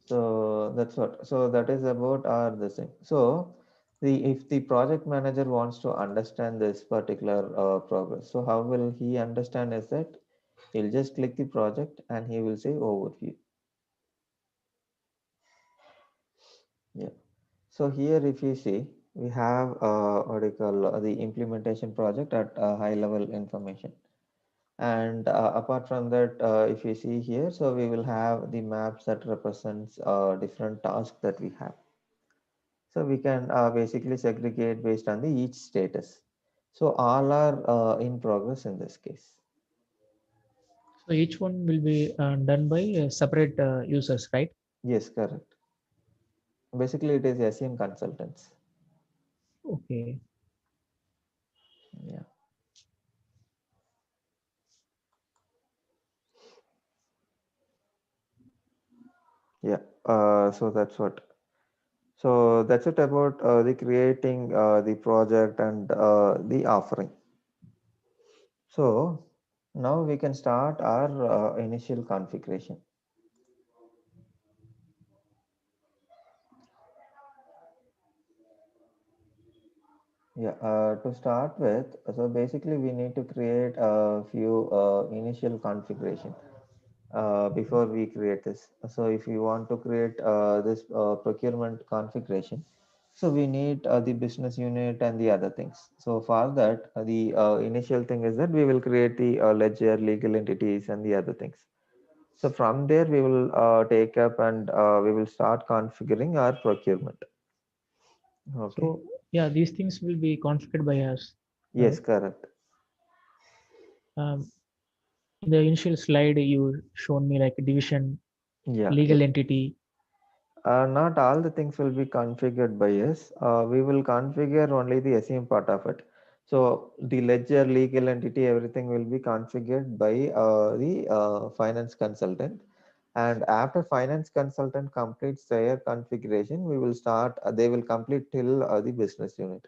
Speaker 1: So that's what. So that is about our this thing. So the if the project manager wants to understand this particular progress, so how will he understand is that he'll just click the project and he will say overview. Yeah. So here if you see, we have what do you call the implementation project at high level information. And apart from that, if you see here, so we will have the maps that represents different tasks that we have. So we can basically segregate based on the each status. So all are in progress in this case.
Speaker 2: So each one will be done by separate users, right?
Speaker 1: Yes, correct. Basically, it is SEM consultants.
Speaker 2: Okay.
Speaker 1: Yeah, yeah. So that's what. So that's it about the creating the project and the offering. So now we can start our initial configuration. Yeah, to start with, so basically we need to create a few initial configuration before we create this. So if you want to create this procurement configuration, so we need the business unit and the other things. So for that, the initial thing is that we will create the ledger, legal entities and the other things. So from there, we will take up and we will start configuring our procurement. Okay.
Speaker 2: So yeah, these things will be configured by us,
Speaker 1: Yes,
Speaker 2: right?
Speaker 1: correct.
Speaker 2: Um, in the initial slide, you shown me like division,
Speaker 1: Yeah, yeah.
Speaker 2: legal entity.
Speaker 1: Not all the things will be configured by us. We will configure only the SEM part of it. So the ledger, legal entity, everything will be configured by the finance consultant. And after finance consultant completes their configuration, we will start. They will complete till the business unit.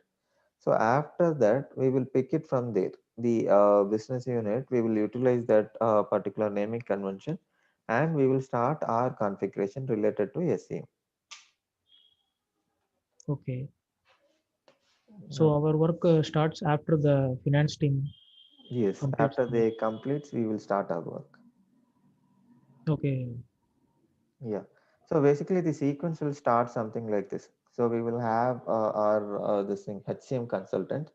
Speaker 1: So after that, we will pick it from there. The business unit, we will utilize that particular naming convention, and we will start our configuration related to SEM.
Speaker 2: Okay. So
Speaker 1: No.
Speaker 2: our work starts after the finance team
Speaker 1: Yes,
Speaker 2: completes
Speaker 1: after
Speaker 2: the.
Speaker 1: they completes, we will start our work.
Speaker 2: Okay.
Speaker 1: Yeah. So basically, the sequence will start something like this. So we will have our this thing HCM consultant.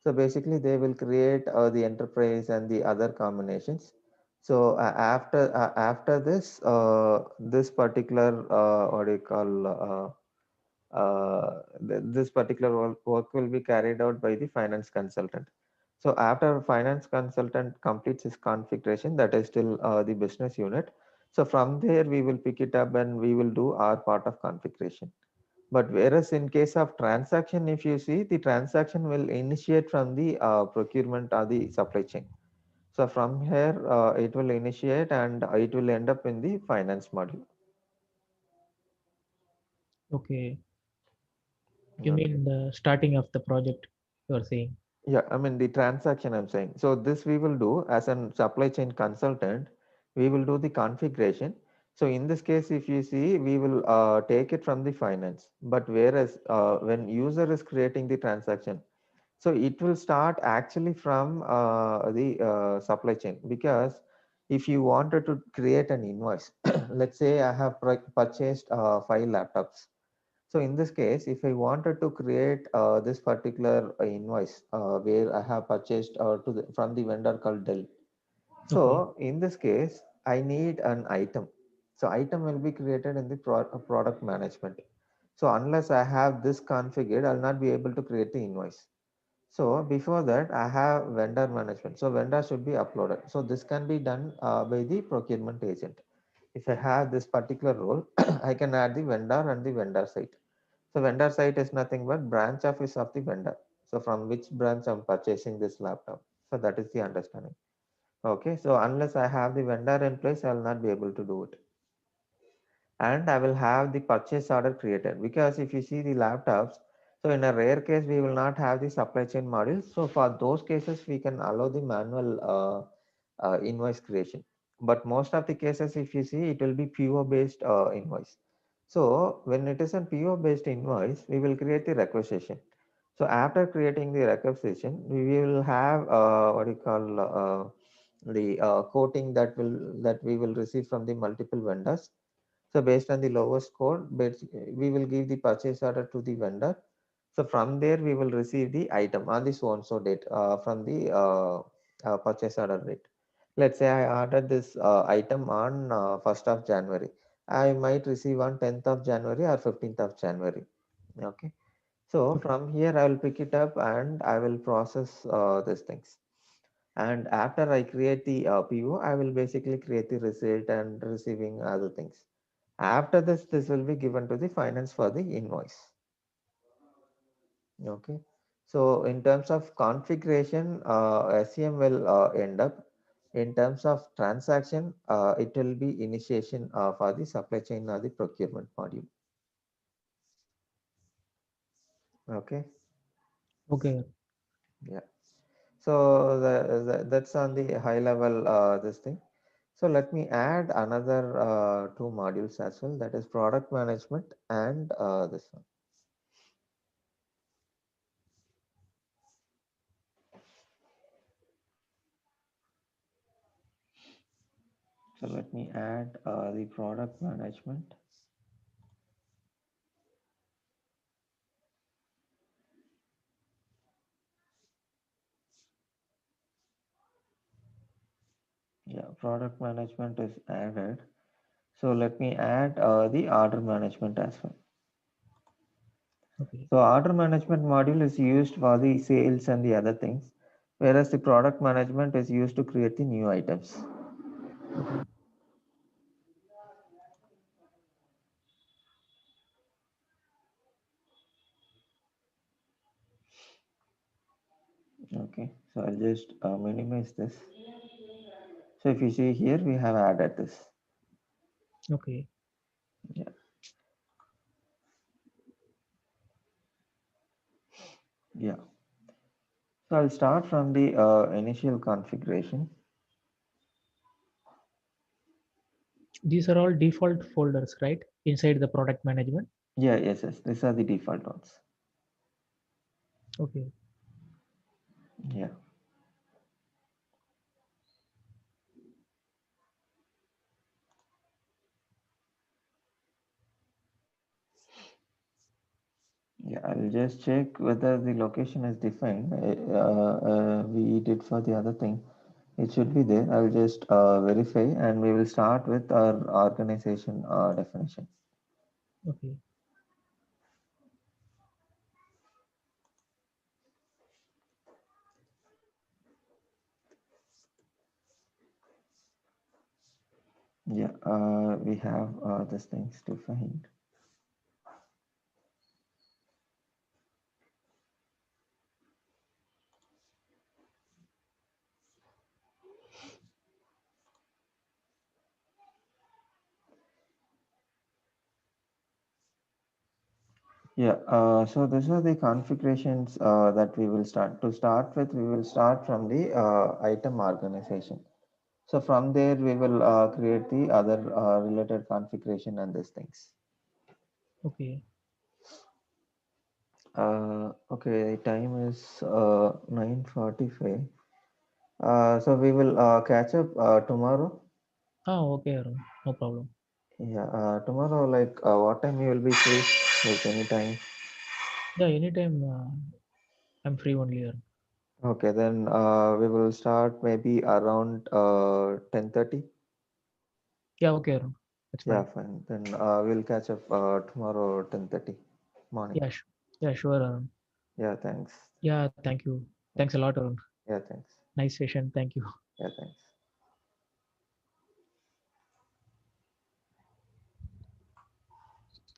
Speaker 1: So basically, they will create the enterprise and the other combinations. So after this, this particular what do you call this particular work will be carried out by the finance consultant. So after finance consultant completes his configuration, that is still the business unit. So from there, we will pick it up and we will do our part of configuration. But whereas in case of transaction, if you see, the transaction will initiate from the procurement or the supply chain. So from here, it will initiate and it will end up in the finance module.
Speaker 2: Okay. You
Speaker 1: Okay.
Speaker 2: mean the starting of the project? You are saying.
Speaker 1: Yeah, I mean the transaction I'm saying. So this we will do as an supply chain consultant. We will do the configuration. So in this case, if you see, we will take it from the finance. But whereas when user is creating the transaction, so it will start actually from the supply chain because if you wanted to create an invoice, let's say I have purchased 5 laptops. So in this case, if I wanted to create this particular invoice where I have purchased from the vendor called Dell.
Speaker 2: Okay.
Speaker 1: So in this case, I need an item. So item will be created in the product management. So unless I have this configured, I'll not be able to create the invoice. So before that, I have vendor management. So vendor should be uploaded. So this can be done by the procurement agent. If I have this particular role, I can add the vendor and the vendor site. So vendor site is nothing but branch office of the vendor. So from which branch I'm purchasing this laptop. So that is the understanding. Okay. So unless I have the vendor in place, I will not be able to do it. And I will have the purchase order created, because if you see the laptops, so in a rare case we will not have the supply chain module. So for those cases we can allow the manual invoice creation. But most of the cases, if you see, it will be PO based invoice. So when it is a PO based invoice, we will create the requisition. So after creating the requisition, we will have what you call the quoting that we will receive from the multiple vendors. So based on the lowest code, we will give the purchase order to the vendor. So from there, we will receive the item on the so and so date from the purchase order date. Let's say I ordered this item on 1st of January. I might receive on 10th of January or 15th of January. Okay. So
Speaker 2: Okay.
Speaker 1: from here, I will pick it up and I will process these things. And after I create the PO, I will basically create the receipt and receiving other things. After this will be given to the finance for the invoice. Okay. So in terms of configuration, SEM will end up. In terms of transaction, it will be initiation for the supply chain or the procurement module. Okay.
Speaker 2: Okay.
Speaker 1: Yeah. So that's on the high level this thing. So let me add another two modules as well. That is product management and this one. So let me add the product management. Yeah, product management is added. So let me add the order management as well.
Speaker 2: Okay.
Speaker 1: So order management module is used for the sales and the other things, whereas the product management is used to create the new items.
Speaker 2: Okay.
Speaker 1: Okay, so I'll just minimize this. So if you see here, we have added this.
Speaker 2: Okay.
Speaker 1: Yeah, yeah. So I'll start from the initial configuration.
Speaker 2: These are all default folders, right? Inside the product management.
Speaker 1: Yeah, yes, yes. These are the default ones.
Speaker 2: Okay.
Speaker 1: Yeah. Yeah, I'll just check whether the location is defined. We did for the other thing. It should be there. I'll just verify and we will start with our organization definition.
Speaker 2: Okay.
Speaker 1: Yeah, we have these things defined. Yeah, so these are the configurations that we will start. To start with, we will start from the item organization. So from there, we will create the other related configuration and these things.
Speaker 2: Okay.
Speaker 1: Okay, time is 9:45. So we will catch up tomorrow.
Speaker 2: Okay, Arun. No problem.
Speaker 1: Yeah, tomorrow, like, what time you will be free? Like, anytime.
Speaker 2: Yeah, anytime I'm free only, Arun.
Speaker 1: Okay, then we will start maybe around 10:30.
Speaker 2: Yeah, okay, Arun. That's
Speaker 1: Yeah,
Speaker 2: fine.
Speaker 1: fine. Then we'll catch up tomorrow 10:30 morning.
Speaker 2: Yeah, yeah, sure, Arun.
Speaker 1: Yeah, thanks.
Speaker 2: Yeah, thank you. Thanks a lot, Arun.
Speaker 1: Yeah, thanks.
Speaker 2: Nice session. Thank you.
Speaker 1: Yeah, thanks.